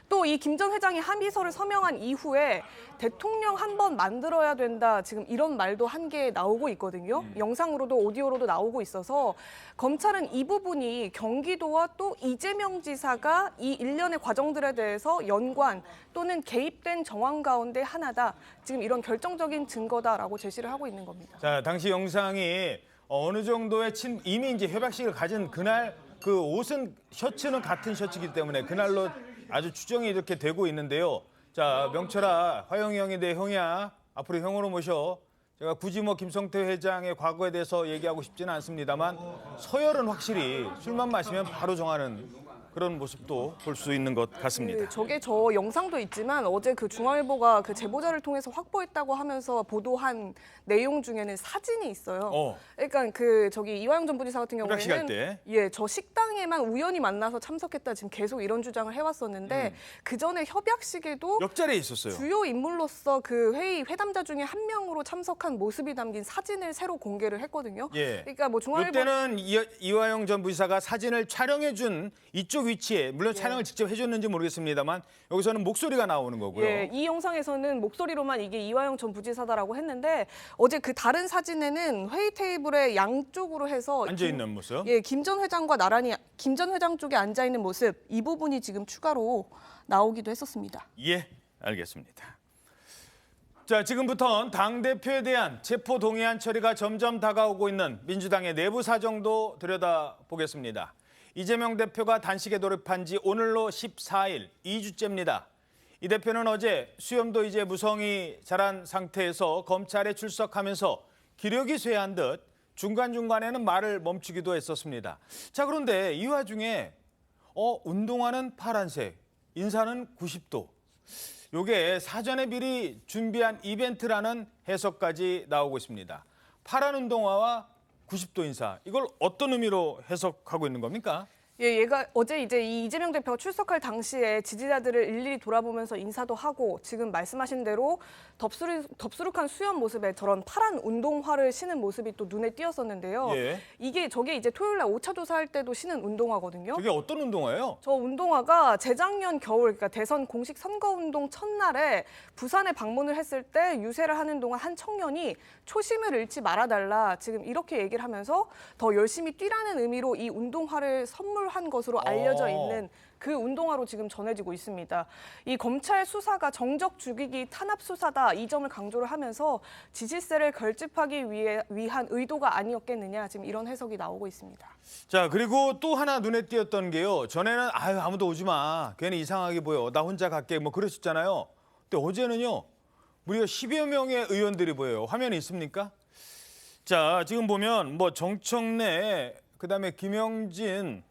또 이 김 전 회장이 합의서를 서명한 이후에 대통령 한 번 만들어야 된다 지금 이런 말도 한 개 나오고 있거든요. 영상으로도 오디오로도 나오고 있어서 검찰은 이 부분이 경기도와 또 이재명 지사가 이 일련의 과정들에 대해서 연관 또는 개입된 정황 가운데 하나다. 지금 이런 결정적인 증거다라고 제시를 하고 있는 겁니다. 자, 당시 영상이 어느 정도의 이미 이제 협약식을 가진 그날 그 옷은 셔츠는 같은 셔츠이기 때문에 그날로 아주 추정이 이렇게 되고 있는데요. 자, 명철아, 화영이 형이 내 형이야. 앞으로 형으로 모셔. 제가 굳이 뭐 김성태 회장의 과거에 대해서 얘기하고 싶지는 않습니다만 서열은 확실히 술만 마시면 바로 정하는 그런 모습도 볼 수 있는 것 같습니다. 저게 저 영상도 있지만 어제 그 중앙일보가 그 제보자를 통해서 확보했다고 하면서 보도한 내용 중에는 사진이 있어요. 그러니까 그 저기 이화영 전 부지사 같은 협약식 할 경우에는 때. 저 식당에만 우연히 만나서 참석했다 지금 계속 이런 주장을 해왔었는데 그 전에 협약식에도 옆자리에 있었어요. 주요 인물로서 그 회담자 중에 한 명으로 참석한 모습이 담긴 사진을 새로 공개를 했거든요. 예. 그러니까 뭐 중앙일보 이때는 이화영 전 부지사가 사진을 촬영해준 이쪽 위치에 물론 촬영을 직접 해줬는지 모르겠습니다만 여기서는 목소리가 나오는 거고요. 예, 이 영상에서는 목소리로만 이게 이화영 전 부지사다라고 했는데 어제 그 다른 사진에는 회의 테이블에 양쪽으로 해서 앉아 있는 모습. 예, 김 전 회장과 나란히 김 전 회장 쪽에 앉아 있는 모습 이 부분이 지금 추가로 나오기도 했었습니다. 예, 알겠습니다. 자, 지금부터는 당대표에 대한 체포동의안 처리가 점점 다가오고 있는 민주당의 내부 사정도 들여다보겠습니다. 이재명 대표가 단식에 돌입한 지 오늘로 14일, 2주째입니다. 이 대표는 어제 수염도 이제 무성이 자란 상태에서 검찰에 출석하면서 기력이 쇠한 듯 중간중간에는 말을 멈추기도 했었습니다. 자, 그런데 이 와중에 운동화는 파란색, 인사는 90도. 요게 사전에 미리 준비한 이벤트라는 해석까지 나오고 있습니다. 파란 운동화와 90도 인사, 이걸 어떤 의미로 해석하고 있는 겁니까? 예, 얘가 어제 이제 이 이재명 대표가 출석할 당시에 지지자들을 일일이 돌아보면서 인사도 하고 지금 말씀하신 대로 덥수룩한 수염 모습에 저런 파란 운동화를 신은 모습이 또 눈에 띄었었는데요. 예. 저게 이제 토요일 날 5차 조사할 때도 신은 운동화거든요. 저게 어떤 운동화예요? 저 운동화가 재작년 겨울, 그러니까 대선 공식 선거운동 첫날에 부산에 방문을 했을 때 유세를 하는 동안 한 청년이 초심을 잃지 말아달라 지금 이렇게 얘기를 하면서 더 열심히 뛰라는 의미로 이 운동화를 선물한 것으로 알려져 있는 그 운동화로 지금 전해지고 있습니다. 이 검찰 수사가 정적 죽이기 탄압 수사다 이 점을 강조를 하면서 지지세를 결집하기 위한 의도가 아니었겠느냐 지금 이런 해석이 나오고 있습니다. 자, 그리고 또 하나 눈에 띄었던 게요. 전에는 아무도 오지 마. 괜히 이상하게 보여. 나 혼자 갈게. 뭐 그러셨잖아요. 근데 어제는요. 무려 10여 명의 의원들이 보여요. 화면에 있습니까? 자, 지금 보면 뭐 정청래, 그다음에 김영진,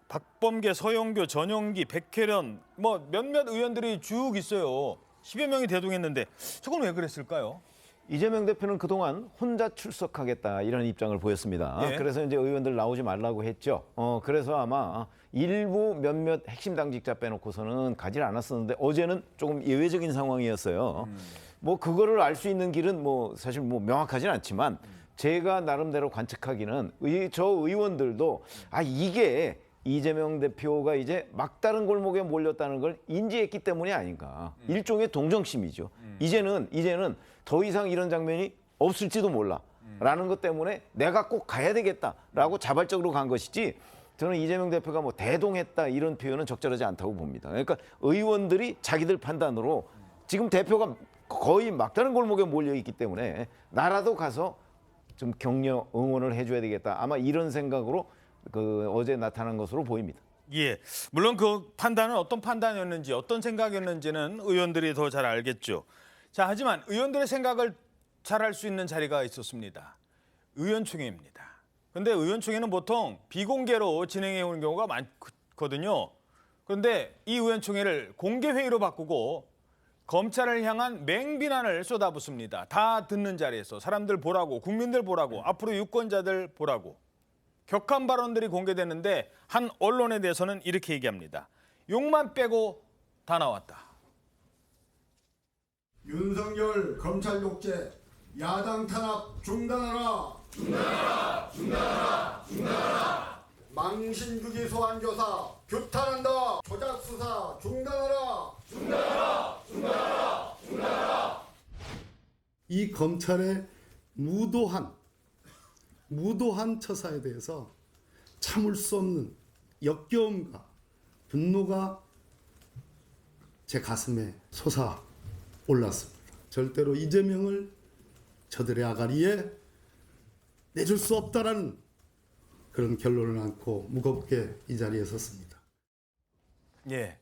박범계, 서영교, 전용기, 백혜련 뭐 몇몇 의원들이 쭉 있어요. 10여 명이 대동했는데 저건 왜 그랬을까요? 이재명 대표는 그동안 혼자 출석하겠다 이런 입장을 보였습니다. 예. 그래서 이제 의원들 나오지 말라고 했죠. 그래서 아마 일부 몇몇 핵심 당직자 빼놓고서는 가지 않았었는데 어제는 조금 예외적인 상황이었어요. 뭐 그거를 알 수 있는 길은 뭐 사실 뭐 명확하진 않지만 제가 나름대로 관측하기는 저 의원들도 이게 이재명 대표가 이제 막다른 골목에 몰렸다는 걸 인지했기 때문이 아닌가. 일종의 동정심이죠. 이제는 더 이상 이런 장면이 없을지도 몰라. 라는 것 때문에 내가 꼭 가야 되겠다라고 자발적으로 간 것이지 저는 이재명 대표가 뭐 대동했다 이런 표현은 적절하지 않다고 봅니다. 그러니까 의원들이 자기들 판단으로 지금 대표가 거의 막다른 골목에 몰려 있기 때문에 나라도 가서 좀 격려 응원을 해줘야 되겠다. 아마 이런 생각으로 어제 나타난 것으로 보입니다. 예, 물론 그 판단은 어떤 판단이었는지 어떤 생각이었는지는 의원들이 더 잘 알겠죠. 자, 하지만 의원들의 생각을 잘 알 수 있는 자리가 있었습니다. 의원총회입니다. 그런데 의원총회는 보통 비공개로 진행해 오는 경우가 많거든요. 그런데 이 의원총회를 공개회의로 바꾸고 검찰을 향한 맹비난을 쏟아붓습니다. 다 듣는 자리에서 사람들 보라고, 국민들 보라고, 앞으로 유권자들 보라고. 격한 발언들이 공개됐는데 한 언론에 대해서는 이렇게 얘기합니다. 욕만 빼고 다 나왔다. 윤석열 검찰 독재, 야당 탄압 중단하라. 중단하라. 중단하라. 중단하라. 망신주기 소환조사 규탄한다. 조작 수사 중단하라. 이 검찰의 무도한 처사에 대해서 참을 수 없는 역겨움과 분노가 제 가슴에 솟아 올랐습니다. 절대로 이재명을 저들의 아가리에 내줄 수 없다라는 그런 결론을 안고 무겁게 이 자리에 섰습니다. 예.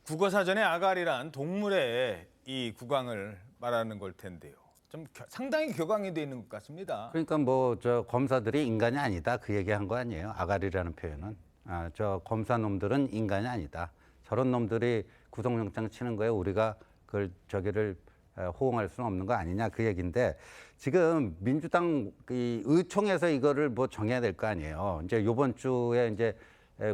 국어사전의 아가리란 동물의 이 국왕을 말하는 걸 텐데요. 좀 상당히 격앙이 돼 있는 것 같습니다. 그러니까 뭐 저 검사들이 인간이 아니다 그 얘기한 거 아니에요. 아가리라는 표현은. 저 검사 놈들은 인간이 아니다. 저런 놈들이 구속영장 치는 거에 우리가 그걸 저기를 호응할 수는 없는 거 아니냐 그 얘기인데 지금 민주당 이 의총에서 이거를 뭐 정해야 될 거 아니에요. 이제 이번 주에 이제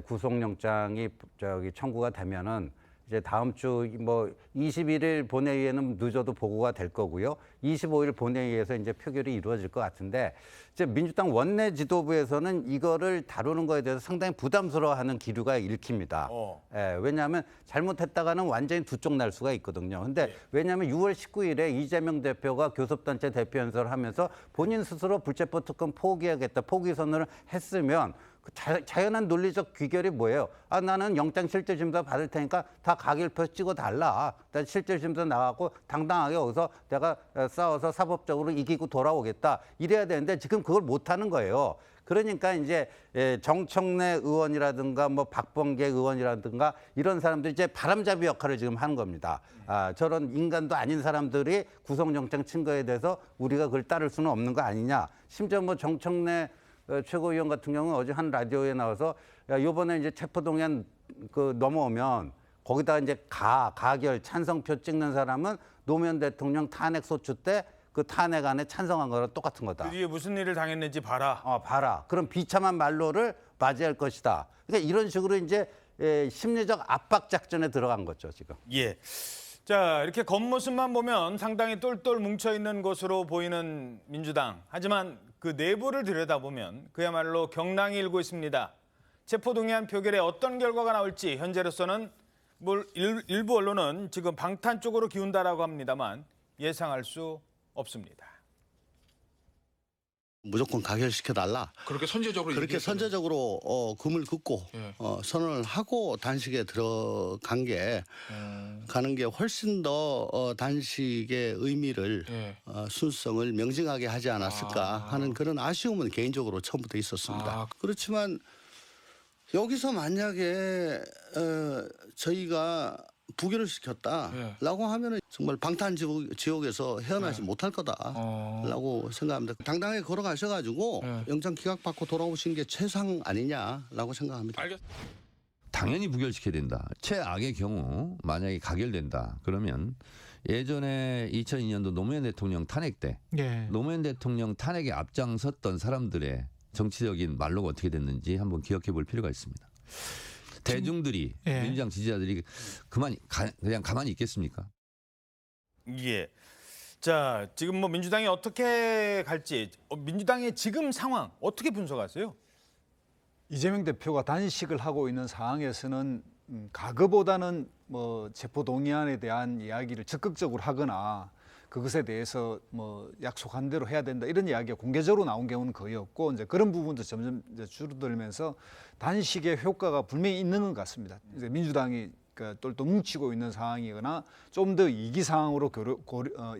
구속영장이 저기 청구가 되면은 이제 다음 주 뭐 21일 본회의에는 늦어도 보고가 될 거고요. 25일 본회의에서 이제 표결이 이루어질 것 같은데 이제 민주당 원내 지도부에서는 이거를 다루는 거에 대해서 상당히 부담스러워하는 기류가 읽힙니다. 예, 왜냐하면 잘못했다가는 완전히 두 쪽 날 수가 있거든요. 근데 왜냐하면 6월 19일에 이재명 대표가 교섭단체 대표 연설을 하면서 본인 스스로 불체포 특권 포기하겠다, 포기 선언을 했으면 그 자연한 논리적 귀결이 뭐예요? 나는 영장 실질심사 받을 테니까 다 가결표 찍어 달라. 나 실질심사 나가고 당당하게 여기서 내가 싸워서 사법적으로 이기고 돌아오겠다. 이래야 되는데 지금 그걸 못 하는 거예요. 그러니까 이제 정청래 의원이라든가 뭐 박범계 의원이라든가 이런 사람들이 이제 바람잡이 역할을 지금 하는 겁니다. 저런 인간도 아닌 사람들이 구속영장 친 거에 대해서 우리가 그걸 따를 수는 없는 거 아니냐. 심지어 뭐 정청래 최고위원 같은 경우는 어제 한 라디오에 나와서 야, 요번에 이제 체포동의안 그 넘어오면 거기다가 이제 가결 찬성표 찍는 사람은 노무현 대통령 탄핵 소추 때 그 탄핵안에 찬성한 거랑 똑같은 거다. 그 뒤에 무슨 일을 당했는지 봐라. 봐라. 그럼 비참한 말로를 맞이할 것이다. 그러니까 이런 식으로 이제 심리적 압박 작전에 들어간 거죠, 지금. 예. 자, 이렇게 겉모습만 보면 상당히 똘똘 뭉쳐 있는 것으로 보이는 민주당. 하지만 그 내부를 들여다보면 그야말로 경랑이 일고 있습니다. 체포동의안 표결에 어떤 결과가 나올지 현재로서는 일부 언론은 지금 방탄 쪽으로 기운다라고 합니다만 예상할 수 없습니다. 무조건 가결시켜달라. 그렇게 선제적으로 금을 긋고 선언을 하고 단식에 들어간 게 가는 게 훨씬 더 단식의 의미를 순수성을 명징하게 하지 않았을까 하는 그런 아쉬움은 개인적으로 처음부터 있었습니다. 그렇지만 여기서 만약에 저희가 부결을 시켰다라고 하면은 정말 방탄지옥에서 헤어나지 못할 거다라고 생각합니다. 당당하게 걸어가셔가지고 영장 기각받고 돌아오신 게 최상 아니냐라고 생각합니다. 당연히 부결시켜야 된다. 최악의 경우 만약에 가결된다. 그러면 예전에 2002년도 노무현 대통령 탄핵 때 노무현 대통령 탄핵에 앞장섰던 사람들의 정치적인 말로가 어떻게 됐는지 한번 기억해 볼 필요가 있습니다. 대중들이 민주당 지지자들이 그냥 가만히 있겠습니까? 예. 자, 지금 뭐 민주당이 어떻게 갈지 민주당의 지금 상황 어떻게 분석하세요? 이재명 대표가 단식을 하고 있는 상황에서는 과거보다는 뭐 체포동의안에 대한 이야기를 적극적으로 하거나 그것에 대해서 뭐 약속한 대로 해야 된다 이런 이야기가 공개적으로 나온 경우는 거의 없고 이제 그런 부분도 점점 이제 줄어들면서 단식의 효과가 분명히 있는 것 같습니다. 이제 민주당이 똘똘 뭉치고 있는 상황이거나 좀 더 이기 상황으로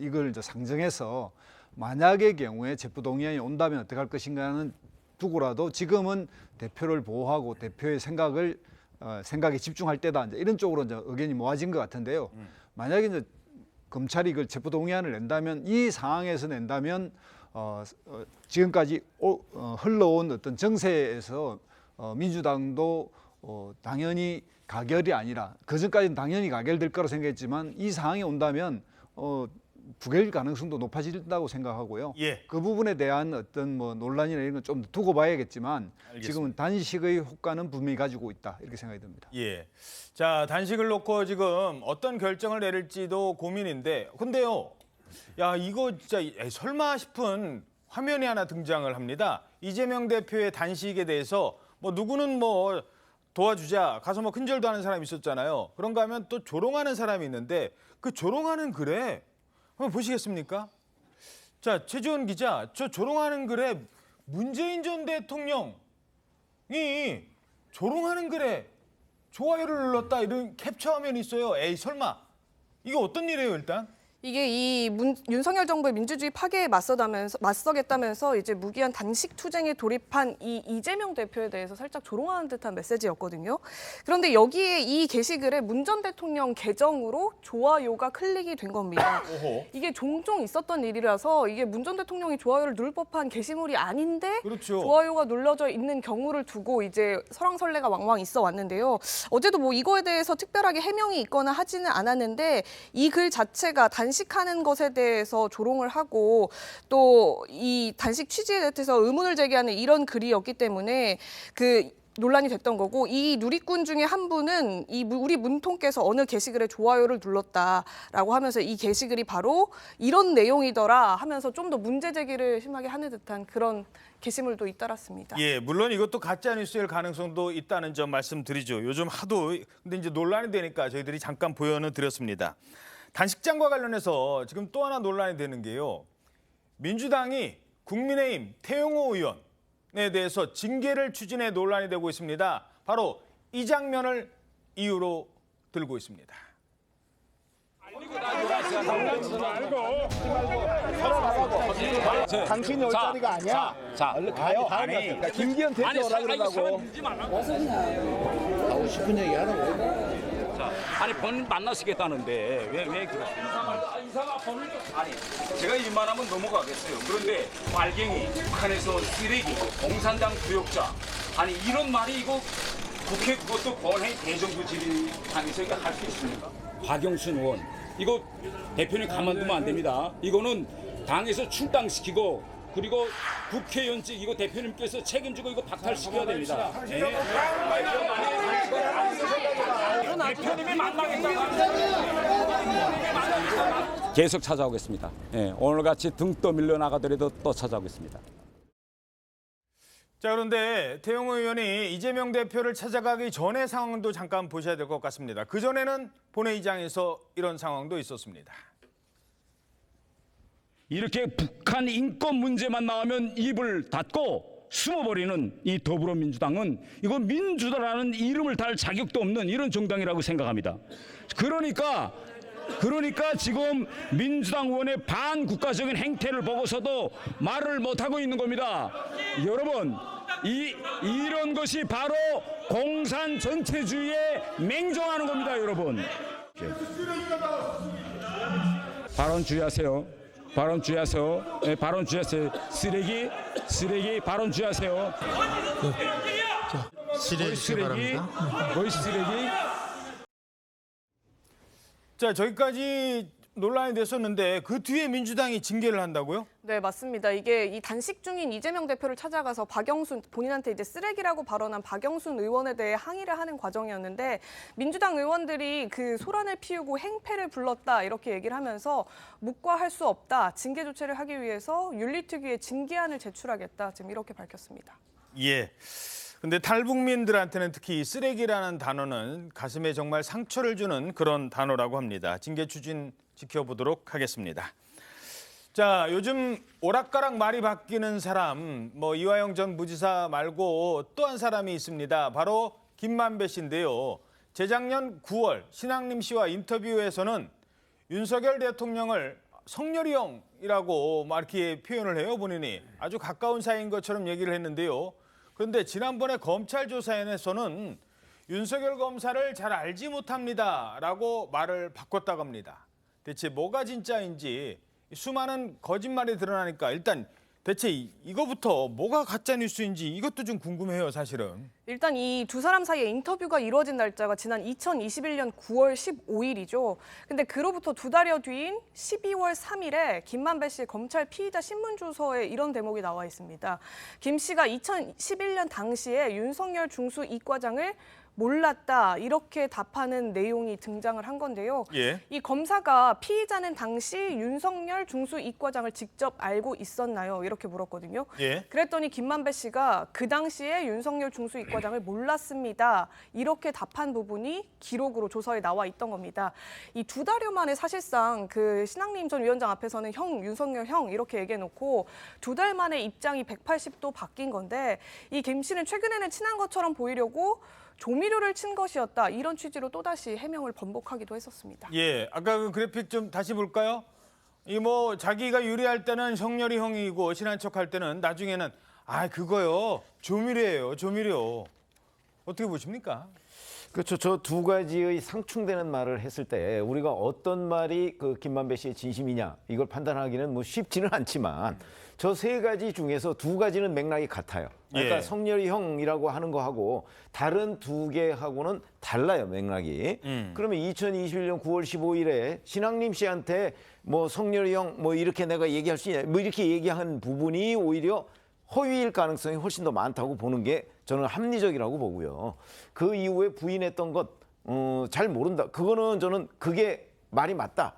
이걸 이제 상정해서 만약의 경우에 체포동의안이 온다면 어떻게 할 것인가는 두고라도 지금은 대표를 보호하고 대표의 생각에 집중할 때다 이제 이런 쪽으로 이제 의견이 모아진 것 같은데요. 만약에 이제 검찰이 이걸 체포동의안을 낸다면 이 상황에서 낸다면 지금까지 흘러온 어떤 정세에서 민주당도 당연히 가결이 아니라 그전까지는 당연히 가결될 거라고 생각했지만 이 상황이 온다면 부결 가능성도 높아진다고 생각하고요. 그 부분에 대한 어떤 뭐 논란이나 이런 건 좀 더 두고 봐야겠지만 지금은 단식의 효과는 분명히 가지고 있다 이렇게 생각이 듭니다. 예. 자, 단식을 놓고 지금 어떤 결정을 내릴지도 고민인데 근데요. 야, 이거 진짜 설마 싶은 화면이 하나 등장을 합니다. 이재명 대표의 단식에 대해서 뭐 누구는 뭐 도와주자 가서 뭐 큰절도 하는 사람이 있었잖아요. 그런가 하면 또 조롱하는 사람이 있는데 그 조롱하는 글에 한번 보시겠습니까? 자, 최지원 기자, 저 조롱하는 글에 문재인 전 대통령이 조롱하는 글에 좋아요를 눌렀다 이런 캡처 화면이 있어요. 에이 설마 이게 어떤 일이에요 일단? 이게 윤석열 정부의 민주주의 파괴에 맞서겠다면서 이제 무기한 단식 투쟁에 돌입한 이 이재명 대표에 대해서 살짝 조롱하는 듯한 메시지였거든요. 그런데 여기에 이 게시글에 문 전 대통령 계정으로 좋아요가 클릭이 된 겁니다. 이게 종종 있었던 일이라서 이게 문 전 대통령이 좋아요를 누를 법한 게시물이 아닌데 그렇죠. 좋아요가 눌러져 있는 경우를 두고 이제 설왕설래가 왕왕 있어 왔는데요. 어제도 뭐 이거에 대해서 특별하게 해명이 있거나 하지는 않았는데 이 글 자체가 단식하는 것에 대해서 조롱을 하고 또 이 단식 취지에 대해서 의문을 제기하는 이런 글이었기 때문에 그 논란이 됐던 거고 이 누리꾼 중에 한 분은 우리 문통께서 어느 게시글에 좋아요를 눌렀다라고 하면서 이 게시글이 바로 이런 내용이더라 하면서 좀 더 문제 제기를 심하게 하는 듯한 그런 게시물도 잇따랐습니다. 예, 물론 이것도 가짜 뉴스일 가능성도 있다는 점 말씀드리죠. 요즘 하도 근데 이제 논란이 되니까 저희들이 잠깐 보여는 드렸습니다. 단식장과 관련해서 지금 또 하나 논란이 되는 게요. 민주당이 국민의힘 태영호 의원에 대해서 징계를 추진해 논란이 되고 있습니다. 바로 이 장면을 이유로 들고 있습니다. 당신 올 자리가 아니야. 자, 얼른 가요. 아니, 김기현 대표 오라 그러라고. 하고 싶은 얘기 하라고. 아니 본인 만나시겠다는데 왜 그러십니까? 아니 제가 일만 하면 넘어가겠어요. 그런데 빨갱이, 북한에서 쓰레기, 공산당 구역자 아니 이런 말이 이거 국회 그것도 권해 대정부 질의당에서 이거 할 수 있습니까? 박영순 의원 이거 대표님 가만두면 안 됩니다. 이거는 당에서 출당시키고 그리고 국회의원직 이거 대표님께서 책임지고 이거 박탈시켜야 됩니다. 네. 대표님이 만나겠다. 계속 찾아오겠습니다. 네, 오늘같이 등 떠밀려 나가더라도 또 찾아오겠습니다. 자, 그런데 태영호 의원이 이재명 대표를 찾아가기 전의 상황도 잠깐 보셔야 될 것 같습니다. 그전에는 본회의장에서 이런 상황도 있었습니다. 이렇게 북한 인권 문제만 나오면 입을 닫고 숨어버리는 이 더불어민주당은 이거 민주당이라는 이름을 달 자격도 없는 이런 정당이라고 생각합니다. 그러니까 지금 민주당 의원의 반국가적인 행태를 보고서도 말을 못하고 있는 겁니다. 여러분 이런 것이 바로 공산 전체주의에 맹종하는 겁니다. 여러분. 발언 주의하세요. 발언 주의하세요. 네, 발언 주의하세요. 쓰레기 발언 주의하세요. 쓰레기. 자, 저기까지 논란이 됐었는데 그 뒤에 민주당이 징계를 한다고요? 네, 맞습니다. 이게 이 단식 중인 이재명 대표를 찾아가서 박영순 본인한테 이제 쓰레기라고 발언한 박영순 의원에 대해 항의를 하는 과정이었는데 민주당 의원들이 그 소란을 피우고 행패를 불렀다 이렇게 얘기를 하면서 묵과할 수 없다. 징계 조치를 하기 위해서 윤리특위에 징계안을 제출하겠다. 지금 이렇게 밝혔습니다. 예. 근데 탈북민들한테는 특히 이 쓰레기라는 단어는 가슴에 정말 상처를 주는 그런 단어라고 합니다. 징계 추진 지켜보도록 하겠습니다. 자, 요즘 오락가락 말이 바뀌는 사람, 이화영 전 부지사 말고 또 한 사람이 있습니다. 바로 김만배 씨인데요. 재작년 9월 신앙림 씨와 인터뷰에서는 윤석열 대통령을 성렬이 형이라고 막 이렇게 표현을 해요, 본인이. 아주 가까운 사이인 것처럼 얘기를 했는데요. 그런데 지난번에 검찰 조사에서는 윤석열 검사를 잘 알지 못합니다라고 말을 바꿨다고 합니다. 대체 뭐가 진짜인지 수많은 거짓말이 드러나니까 일단 대체 이거부터 뭐가 가짜 뉴스인지 이것도 좀 궁금해요, 사실은. 일단 이 두 사람 사이에 인터뷰가 이루어진 날짜가 지난 2021년 9월 15일이죠. 근데 그로부터 두 달여 뒤인 12월 3일에 김만배 씨 검찰 피의자 신문조서에 이런 대목이 나와 있습니다. 김 씨가 2011년 당시에 윤석열 중수 이과장을 몰랐다 이렇게 답하는 내용이 등장을 한 건데요. 예. 이 검사가 피의자는 당시 윤석열 중수이과장을 직접 알고 있었나요? 이렇게 물었거든요. 예. 그랬더니 김만배 씨가 그 당시에 윤석열 중수이과장을 몰랐습니다. 이렇게 답한 부분이 기록으로 조서에 나와 있던 겁니다. 이 2달여 만에 사실상 그 신앙림 전 위원장 앞에서는 형, 윤석열 형 이렇게 얘기해놓고 2달 만에 입장이 180도 바뀐 건데 이 김 씨는 최근에는 친한 것처럼 보이려고 조미료를 친 것이었다. 이런 취지로 또다시 해명을 번복하기도 했었습니다. 예, 아까 그 그래픽 좀 다시 볼까요? 이 뭐 자기가 유리할 때는 성렬이 형이고 친한 척할 때는 나중에는 그거요 조미료예요, 조미료. 어떻게 보십니까? 그렇죠. 저 두 가지의 상충되는 말을 했을 때 우리가 어떤 말이 그 김만배 씨의 진심이냐 이걸 판단하기는 뭐 쉽지는 않지만 저 세 가지 중에서 두 가지는 맥락이 같아요. 그러니까 예. 성렬이 형이라고 하는 거하고 다른 두 개하고는 달라요, 맥락이. 그러면 2021년 9월 15일에 신앙림 씨한테 뭐 성렬이 형 뭐 이렇게 내가 얘기할 수 있냐 뭐 이렇게 얘기한 부분이 오히려 허위일 가능성이 훨씬 더 많다고 보는 게 저는 합리적이라고 보고요. 그 이후에 부인했던 것 잘 모른다. 그거는 저는 그게 말이 맞다.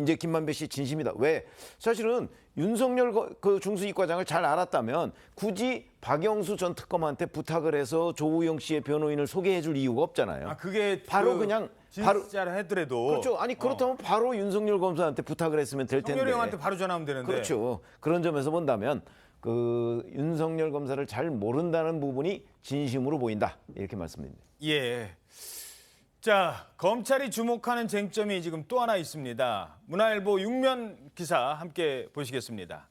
이제 김만배 씨 진심이다. 왜? 사실은 윤석열 그 중수이과장을 잘 알았다면 굳이 박영수 전 특검한테 부탁을 해서 조우영 씨의 변호인을 소개해 줄 이유가 없잖아요. 그게 바로 그냥 진짜를 했더라도 그렇죠. 아니 그렇다면 바로 윤석열 검사한테 부탁을 했으면 될 텐데. 성렬이 형한테 바로 전화하면 되는데. 그렇죠. 그런 점에서 본다면 그 윤석열 검사를 잘 모른다는 부분이 진심으로 보인다. 이렇게 말씀드립니다. 예. 자, 검찰이 주목하는 쟁점이 지금 또 하나 있습니다. 문화일보 6면 기사 함께 보시겠습니다.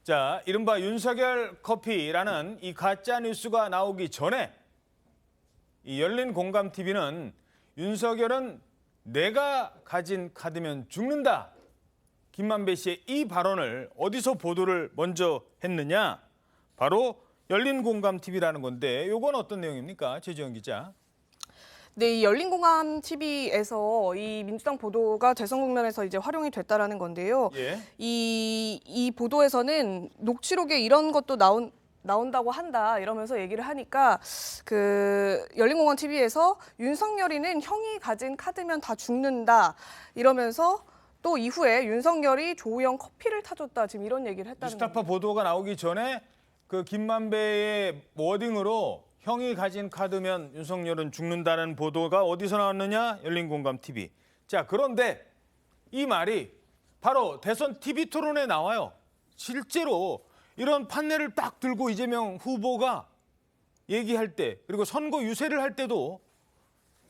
자, 이른바 윤석열 커피라는 이 가짜 뉴스가 나오기 전에 이 열린공감TV는 윤석열은 내가 가진 카드면 죽는다. 김만배 씨의 이 발언을 어디서 보도를 먼저 했느냐? 바로 열린공감TV라는 건데 이건 어떤 내용입니까? 최지영 기자. 네, 이 열린공감 TV에서 이 민주당 보도가 대선 국면에서 이제 활용이 됐다라는 건데요. 예. 이 보도에서는 녹취록에 이런 것도 나온다고 한다 이러면서 얘기를 하니까 그 열린공감 TV에서 윤석열이는 형이 가진 카드면 다 죽는다 이러면서 또 이후에 윤석열이 조우영 커피를 타줬다 지금 이런 얘기를 했다는 뉴스타파 겁니다. 보도가 나오기 전에 그 김만배의 워딩으로 형이 가진 카드면 윤석열은 죽는다는 보도가 어디서 나왔느냐? 열린공감TV. 자, 그런데 이 말이 바로 대선 TV 토론에 나와요. 실제로 이런 판례를 딱 들고 이재명 후보가 얘기할 때 그리고 선거 유세를 할 때도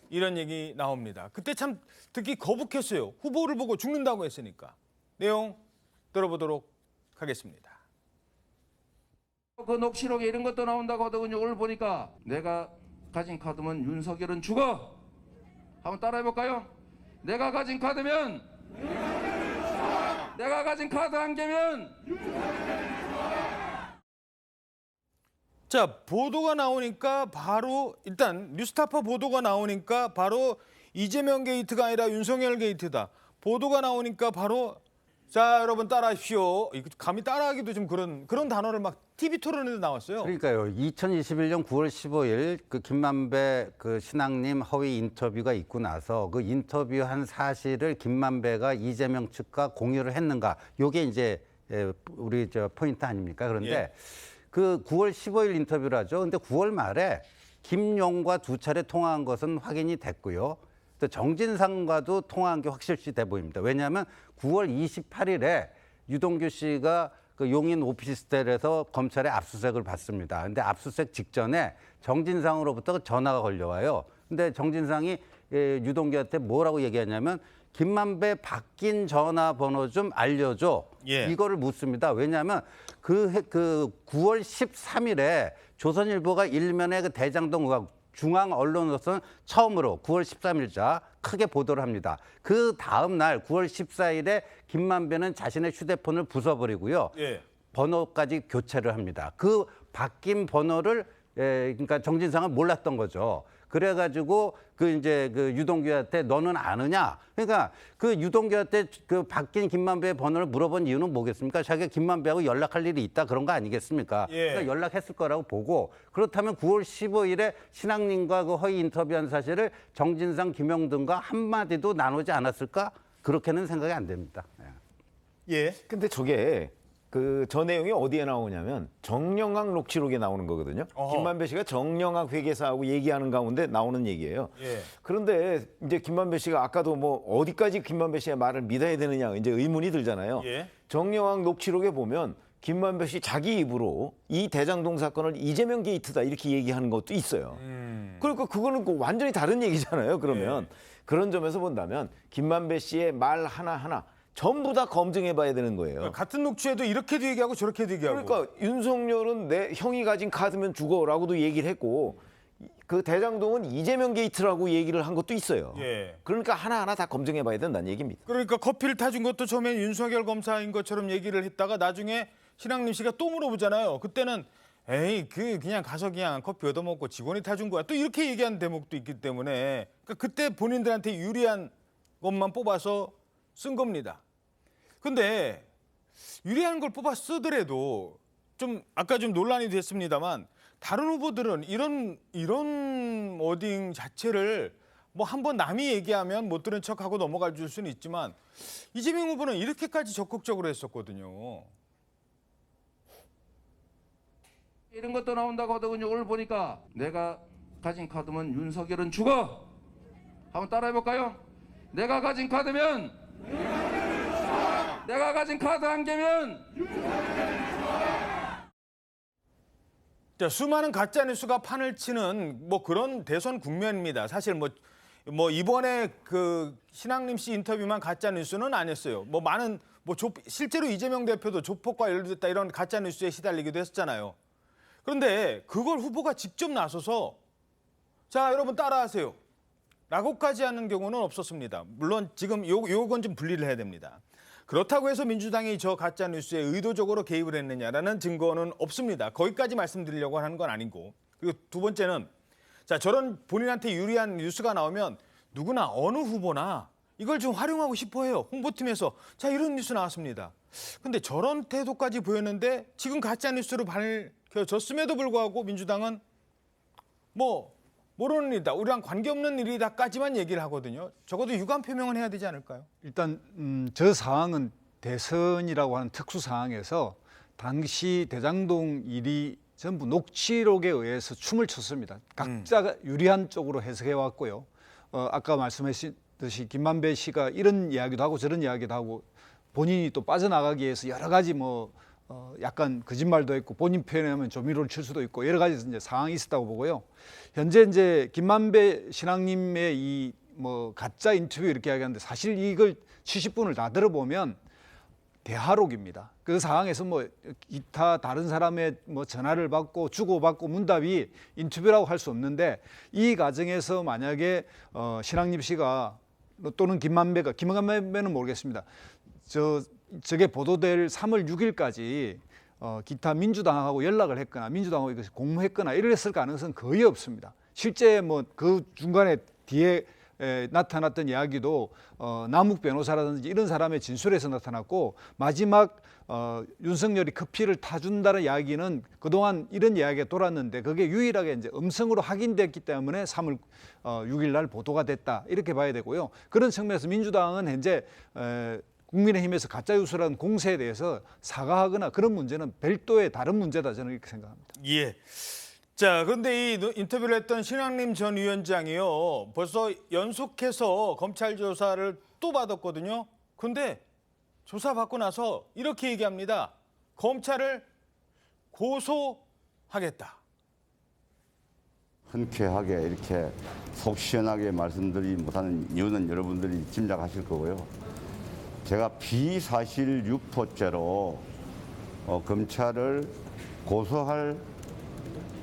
이런 얘기 나옵니다. 그때 참 듣기 거북했어요. 후보를 보고 죽는다고 했으니까. 내용 들어보도록 하겠습니다. 그 녹취록에 이런 것도 나온다고 하더군요. 오늘 보니까 내가 가진 카드면 윤석열은 죽어. 한번 따라해볼까요? 내가 가진 카드면 내가 가진 카드 한 개면 자, 보도가 나오니까 바로 일단 뉴스타파 보도가 나오니까 바로 이재명 게이트가 아니라 윤석열 게이트다. 보도가 나오니까 바로 자, 여러분 따라하십시오. 감히 따라하기도 좀 그런 단어를 막 TV 토론에도 나왔어요. 그러니까요. 2021년 9월 15일 그 김만배 그 신앙님 허위 인터뷰가 있고 나서 그 인터뷰한 사실을 김만배가 이재명 측과 공유를 했는가? 요게 이제 우리 저 포인트 아닙니까? 그런데 예. 그 9월 15일 인터뷰라죠. 근데 9월 말에 김용과 두 차례 통화한 것은 확인이 됐고요. 또 정진상과도 통화한 게 확실시 돼 보입니다. 왜냐하면 9월 28일에 유동규 씨가 그 용인 오피스텔에서 검찰의 압수수색을 받습니다. 근데 압수수색 직전에 정진상으로부터 전화가 걸려와요. 근데 정진상이 유동규한테 뭐라고 얘기하냐면 김만배 바뀐 전화번호 좀 알려줘. 예. 이거를 묻습니다. 왜냐하면 그 9월 13일에 조선일보가 일면에 그 대장동 의혹 중앙 언론으로서는 처음으로 9월 13일자 크게 보도를 합니다. 그 다음 날 9월 14일에 김만배는 자신의 휴대폰을 부숴버리고요. 예. 번호까지 교체를 합니다. 그 바뀐 번호를 그러니까 정진상을 몰랐던 거죠. 그래가지고 그 이제 그 유동규한테 너는 아느냐? 그러니까 그 유동규한테 그 바뀐 김만배의 번호를 물어본 이유는 뭐겠습니까? 자기가 김만배하고 연락할 일이 있다 그런 거 아니겠습니까? 예. 그러니까 연락했을 거라고 보고 그렇다면 9월 15일에 신앙님과 그 허위 인터뷰한 사실을 정진상, 김영등과 한마디도 나누지 않았을까? 그렇게는 생각이 안 됩니다. 예. 근데 저게 저 내용이 어디에 나오냐면 정영학 녹취록에 나오는 거거든요. 김만배 씨가 정영학 회계사하고 얘기하는 가운데 나오는 얘기예요. 예. 그런데 이제 김만배 씨가 아까도 뭐 어디까지 김만배 씨의 말을 믿어야 되느냐 이제 의문이 들잖아요. 예. 정영학 녹취록에 보면 김만배 씨 자기 입으로 이 대장동 사건을 이재명 게이트다 이렇게 얘기하는 것도 있어요. 그러니까 그거는 완전히 다른 얘기잖아요. 그러면 그런 점에서 본다면 김만배 씨의 말 하나하나 전부 다 검증해봐야 되는 거예요. 같은 녹취에도 이렇게도 얘기하고 저렇게도 얘기하고. 그러니까 윤석열은 내 형이 가진 카드면 죽어라고도 얘기를 했고 그 대장동은 이재명 게이트라고 얘기를 한 것도 있어요. 예. 그러니까 하나하나 다 검증해봐야 된다는 얘기입니다. 그러니까 커피를 타준 것도 처음엔 윤석열 검사인 것처럼 얘기를 했다가 나중에 신학림 씨가 또 물어보잖아요. 그때는 에이 그냥 가서 그냥 커피 얻어먹고 직원이 타준 거야. 또 이렇게 얘기한 대목도 있기 때문에 그러니까 그때 본인들한테 유리한 것만 뽑아서 쓴 겁니다. 근데 유리한 걸 뽑아 쓰더라도 좀 아까 좀 논란이 됐습니다만 다른 후보들은 이런 워딩 자체를 뭐 한번 남이 얘기하면 못 들은 척하고 넘어갈 줄 수는 있지만 이재명 후보는 이렇게까지 적극적으로 했었거든요. 이런 것도 나온다고 하더군요. 오늘 보니까 내가 가진 카드면 윤석열은 죽어. 한번 따라해볼까요? 내가 가진 카드면 내가 가진 카드 한 개면 자, 수많은 가짜 뉴스가 판을 치는 뭐 그런 대선 국면입니다. 사실 뭐 이번에 그 신학림 씨 인터뷰만 가짜 뉴스는 아니었어요. 뭐 많은 실제로 이재명 대표도 조폭과 연루됐다 이런 가짜 뉴스에 시달리기도 했었잖아요. 그런데 그걸 후보가 직접 나서서 자, 여러분 따라하세요. 라고까지 하는 경우는 없었습니다. 물론 지금 요건 좀 분리를 해야 됩니다. 그렇다고 해서 민주당이 저 가짜 뉴스에 의도적으로 개입을 했느냐라는 증거는 없습니다. 거기까지 말씀드리려고 하는 건 아니고. 그리고 두 번째는 자, 저런 본인한테 유리한 뉴스가 나오면 누구나 어느 후보나 이걸 좀 활용하고 싶어 해요. 홍보팀에서 자, 이런 뉴스 나왔습니다. 근데 저런 태도까지 보였는데 지금 가짜 뉴스로 밝혀졌음에도 불구하고 민주당은 모르는 일이다. 우리랑 관계없는 일이다까지만 얘기를 하거든요. 적어도 유감 표명은 해야 되지 않을까요? 일단 저 상황은 대선이라고 하는 특수 상황에서 당시 대장동 일이 전부 녹취록에 의해서 춤을 췄습니다. 각자가 유리한 쪽으로 해석해 왔고요. 아까 말씀하셨듯이 김만배 씨가 이런 이야기도 하고 저런 이야기도 하고 본인이 또 빠져나가기 위해서 여러 가지 약간 거짓말도 했고 본인 표현에 하면 조미료를 칠 수도 있고 여러 가지 이제 상황이 있었다고 보고요. 현재 이제 김만배 신앙님의 이 가짜 인터뷰 이렇게 이야기하는데 사실 이걸 70분을 다 들어보면 대화록입니다. 그 상황에서 기타 다른 사람의 전화를 받고 주고받고 문답이 인터뷰라고 할 수 없는데 이 과정에서 만약에 신앙님 씨가 또는 김만배는 모르겠습니다. 저게 보도될 3월 6일까지 기타 민주당하고 연락을 했거나 민주당하고 이것이 공모했거나 이랬을 가능성은 거의 없습니다. 실제 그 중간에 뒤에 나타났던 이야기도 남욱 변호사라든지 이런 사람의 진술에서 나타났고 마지막 윤석열이 커피를 타준다는 이야기는 그동안 이런 이야기가 돌았는데 그게 유일하게 이제 음성으로 확인됐기 때문에 3월 6일 날 보도가 됐다 이렇게 봐야 되고요. 그런 측면에서 민주당은 현재 국민의힘에서 가짜뉴스라는 공세에 대해서 사과하거나 그런 문제는 별도의 다른 문제다 저는 이렇게 생각합니다. 예. 자, 그런데 이 인터뷰를 했던 신학림 전 위원장이요. 벌써 연속해서 검찰 조사를 또 받았거든요. 근데 조사받고 나서 이렇게 얘기합니다. 검찰을 고소하겠다. 흔쾌하게 이렇게 속 시원하게 말씀드리지 못하는 이유는 여러분들이 짐작하실 거고요. 제가 비사실 유포죄로 검찰을 고소할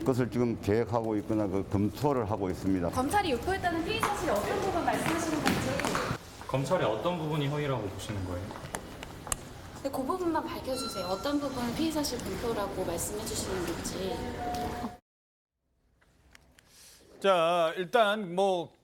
것을 지금 계획하고 있거나 검토를 하고 있습니다. 검찰이 유포했다는 피의 사실 어떤 부분 말씀하시는 건지. 검찰의 어떤 부분이 허위라고 보시는 거예요? 네, 그 부분만 밝혀주세요. 어떤 부분은 피의 사실 검토라고 말씀해 주시는 건지. 자, 일단 뭐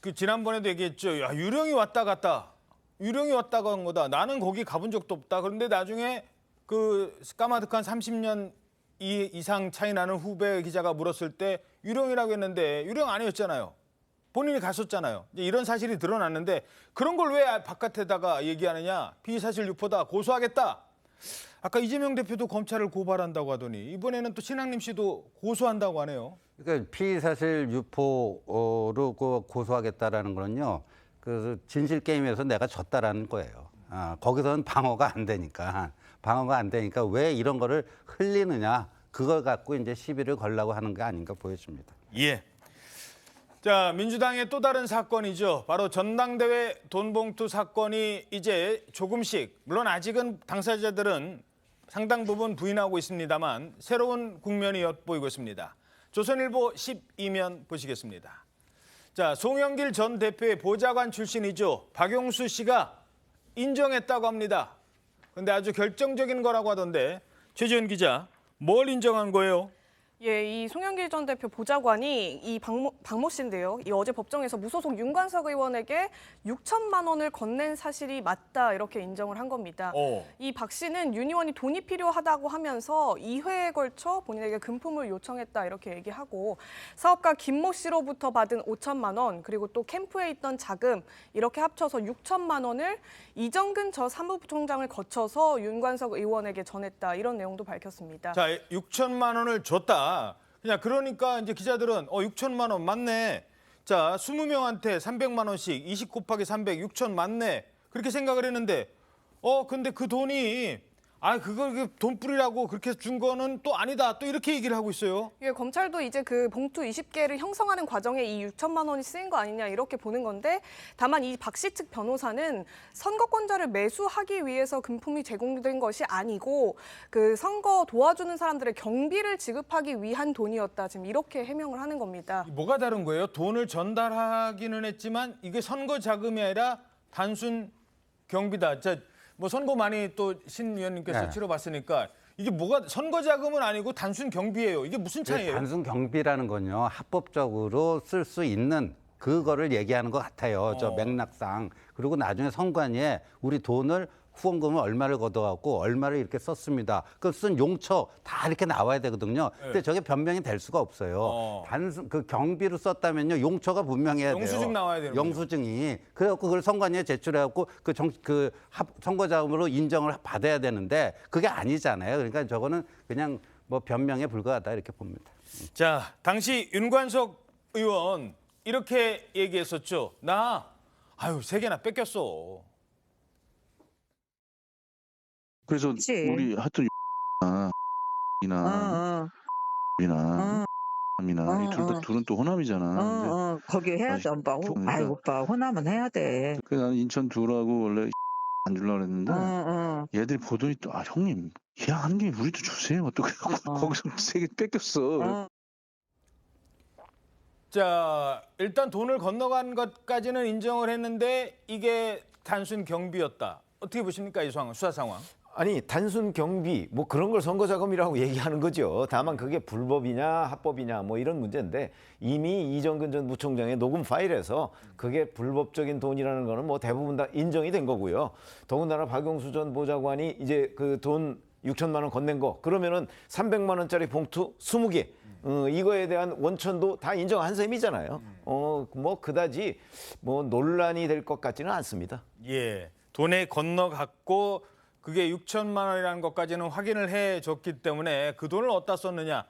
그 지난번에도 얘기했죠. 야, 유령이 왔다 갔다. 유령이 왔다 간 거다. 나는 거기 가본 적도 없다. 그런데 나중에 그 까마득한 30년 이상 차이 나는 후배 기자가 물었을 때 유령이라고 했는데 유령 아니었잖아요. 본인이 갔었잖아요. 이제 이런 사실이 드러났는데 그런 걸 왜 바깥에다가 얘기하느냐. 피의사실 유포다. 고소하겠다. 아까 이재명 대표도 검찰을 고발한다고 하더니 이번에는 또 신학림 씨도 고소한다고 하네요. 그러니까 피의사실 유포로 고소하겠다라는 거는요. 그 진실 게임에서 내가 졌다라는 거예요. 거기서는 방어가 안 되니까 왜 이런 거를 흘리느냐. 그걸 갖고 이제 시비를 걸라고 하는 게 아닌가 보여집니다. 예. 자, 민주당의 또 다른 사건이죠. 바로 전당대회 돈봉투 사건이 이제 조금씩, 물론 아직은 당사자들은 상당 부분 부인하고 있습니다만 새로운 국면이 엿보이고 있습니다. 조선일보 12면 보시겠습니다. 자, 송영길 전 대표의 보좌관 출신이죠. 박용수 씨가 인정했다고 합니다. 근데 아주 결정적인 거라고 하던데 최지은 기자, 뭘 인정한 거예요? 예, 이 송영길 전 대표 보좌관이 이 박모 씨인데요. 이 어제 법정에서 무소속 윤관석 의원에게 6천만 원을 건넨 사실이 맞다 이렇게 인정을 한 겁니다. 이 박 씨는 윤 의원이 돈이 필요하다고 하면서 2회에 걸쳐 본인에게 금품을 요청했다 이렇게 얘기하고 사업가 김모 씨로부터 받은 5천만 원 그리고 또 캠프에 있던 자금 이렇게 합쳐서 6천만 원을 이정근 저 사무총장을 거쳐서 윤관석 의원에게 전했다 이런 내용도 밝혔습니다. 자, 6천만 원을 줬다. 그냥 그러니까 이제 기자들은 6천만 원 맞네. 자, 20명한테 300만 원씩 20 곱하기 300, 6천 맞네. 그렇게 생각을 했는데 근데 그 돈이 그걸 돈 뿌리라고 그렇게 준 거는 또 아니다. 또 이렇게 얘기를 하고 있어요. 예, 검찰도 이제 그 봉투 20개를 형성하는 과정에 이 6천만 원이 쓰인 거 아니냐 이렇게 보는 건데 다만 이 박 씨 측 변호사는 선거권자를 매수하기 위해서 금품이 제공된 것이 아니고 그 선거 도와주는 사람들의 경비를 지급하기 위한 돈이었다. 지금 이렇게 해명을 하는 겁니다. 뭐가 다른 거예요? 돈을 전달하기는 했지만 이게 선거 자금이 아니라 단순 경비다. 뭐 선거 많이 또 신 위원님께서 치러봤으니까 이게 뭐가 선거 자금은 아니고 단순 경비예요. 이게 무슨 차이예요? 단순 경비라는 건요. 합법적으로 쓸 수 있는 그거를 얘기하는 것 같아요. 저 맥락상. 그리고 나중에 선관위에 우리 돈을 후원금을 얼마를 걷어갖고 얼마를 이렇게 썼습니다. 그 쓴 용처 다 이렇게 나와야 되거든요. 근데 저게 변명이 될 수가 없어요. 단순 그 경비로 썼다면요, 용처가 분명해야 돼요. 영수증 나와야 되는 영수증이. 그래갖고 그걸 선관위에 제출해갖고 선거 자금으로 인정을 받아야 되는데 그게 아니잖아요. 그러니까 저거는 그냥 뭐 변명에 불과하다 이렇게 봅니다. 자, 당시 윤관석 의원 이렇게 얘기했었죠. 나 3개나 뺏겼어. 그래서 우리 하여튼 이나 이나 둘은 또 호남이잖아. 거기 해야 돼, 오빠. 아이 오빠 호남은 해야 돼. 그래서 나는 인천 둘하고 원래 안 주려고 그랬는데 얘들이 보더니 또 형님 한 개 우리도 주세요. 또 그래갖고 거기서 3개 뺏겼어. 자, 일단 돈을 건너간 것까지는 인정을 했는데 이게 단순 경비였다. 어떻게 보십니까, 이 상황, 수사 상황? 아니, 단순 경비 뭐 그런 걸 선거자금이라고 얘기하는 거죠. 다만 그게 불법이냐 합법이냐 뭐 이런 문제인데 이미 이정근 전 부총장의 녹음 파일에서 그게 불법적인 돈이라는 거는 뭐 대부분 다 인정이 된 거고요. 더군다나 박용수 전 보좌관이 이제 그 돈 6천만 원 건넨 거 그러면은 300만 원짜리 봉투 20개 이거에 대한 원천도 다 인정한 셈이잖아요. 뭐 그다지 뭐 논란이 될 것 같지는 않습니다. 예, 돈에 건너갔고 그게 6천만 원이라는 것까지는 확인을 해줬기 때문에 그 돈을 어디다 썼느냐.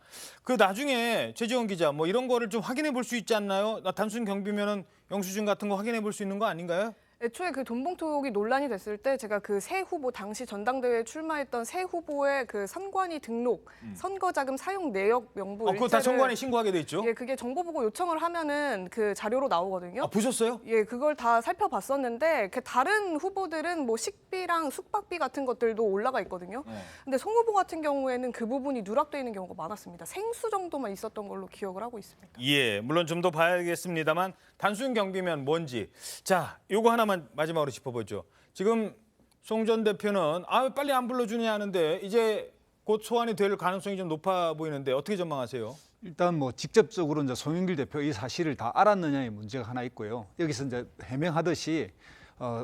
그 나중에 최지원 기자 뭐 이런 거를 좀 확인해 볼 수 있지 않나요? 단순 경비면은 영수증 같은 거 확인해 볼 수 있는 거 아닌가요? 애초에 그 돈봉투 의혹이 논란이 됐을 때 제가 그 새 후보 당시 전당대회에 출마했던 새 후보의 그 선관위 등록, 선거자금 사용 내역 명부 그거 다 선관위에 신고하게 돼 있죠? 예, 그게 정보 보고 요청을 하면은 그 자료로 나오거든요. 보셨어요? 예, 그걸 다 살펴봤었는데 그 다른 후보들은 뭐 식비랑 숙박비 같은 것들도 올라가 있거든요. 근데 송 후보 같은 경우에는 그 부분이 누락돼 있는 경우가 많았습니다. 생수 정도만 있었던 걸로 기억을 하고 있습니다. 예, 물론 좀 더 봐야겠습니다만 단순 경비면 뭔지. 자, 요거 하나만 마지막으로 짚어보죠. 지금 송 전 대표는 빨리 안 불러주냐 하는데 이제 곧 소환이 될 가능성이 좀 높아 보이는데 어떻게 전망하세요? 일단 뭐 직접적으로 이제 송영길 대표 이 사실을 다 알았느냐의 문제가 하나 있고요. 여기서 이제 해명하듯이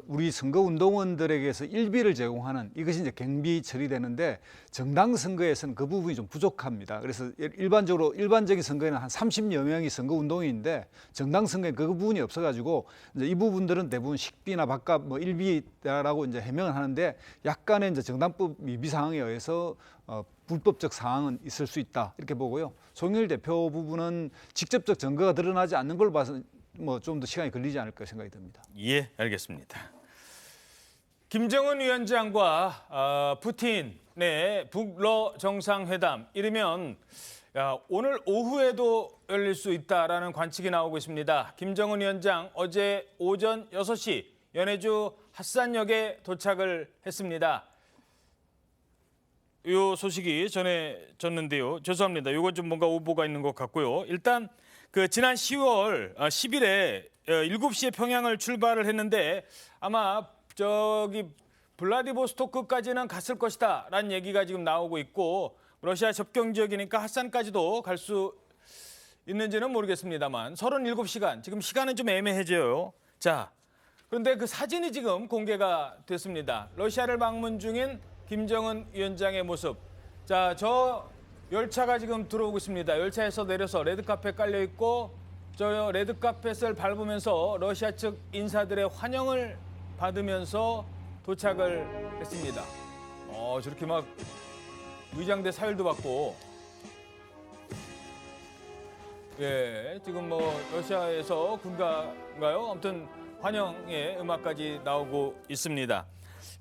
우리 선거운동원들에게서 일비를 제공하는 이것이 이제 경비 처리되는데 정당 선거에서는 그 부분이 좀 부족합니다. 그래서 일반적인 선거에는 한 30여 명이 선거운동인데 정당 선거에 그 부분이 없어가지고 이제 이 부분들은 대부분 식비나 밥값 뭐 일비라고 이제 해명을 하는데 약간의 이제 정당법 미비 사항에 의해서 불법적 사항은 있을 수 있다 이렇게 보고요. 송영길 대표 부분은 직접적 증거가 드러나지 않는 걸 봐서 뭐 좀 더 시간이 걸리지 않을까 생각이 듭니다. 예, 알겠습니다. 김정은 위원장과 푸틴의 북러 정상회담 이르면 오늘 오후에도 열릴 수 있다라는 관측이 나오고 있습니다. 김정은 위원장 어제 오전 6시 연해주 핫산역에 도착을 했습니다. 이 소식이 전해졌는데요. 죄송합니다. 이건 좀 뭔가 오보가 있는 것 같고요. 일단 지난 10월 10일에 7시에 평양을 출발을 했는데 아마 블라디보스토크까지는 갔을 것이다라는 얘기가 지금 나오고 있고 러시아 접경 지역이니까 핫산까지도 갈 수 있는지는 모르겠습니다만 37시간, 지금 시간은 좀 애매해져요. 자, 그런데 그 사진이 지금 공개가 됐습니다. 러시아를 방문 중인 김정은 위원장의 모습. 자, 저 열차가 지금 들어오고 있습니다. 열차에서 내려서 레드카펫 깔려 있고 저 레드카펫을 밟으면서 러시아 측 인사들의 환영을 받으면서 도착을 했습니다. 저렇게 막 의장대 사열도 받고 지금 뭐 러시아에서 군가인가요? 아무튼 환영의 음악까지 나오고 있습니다.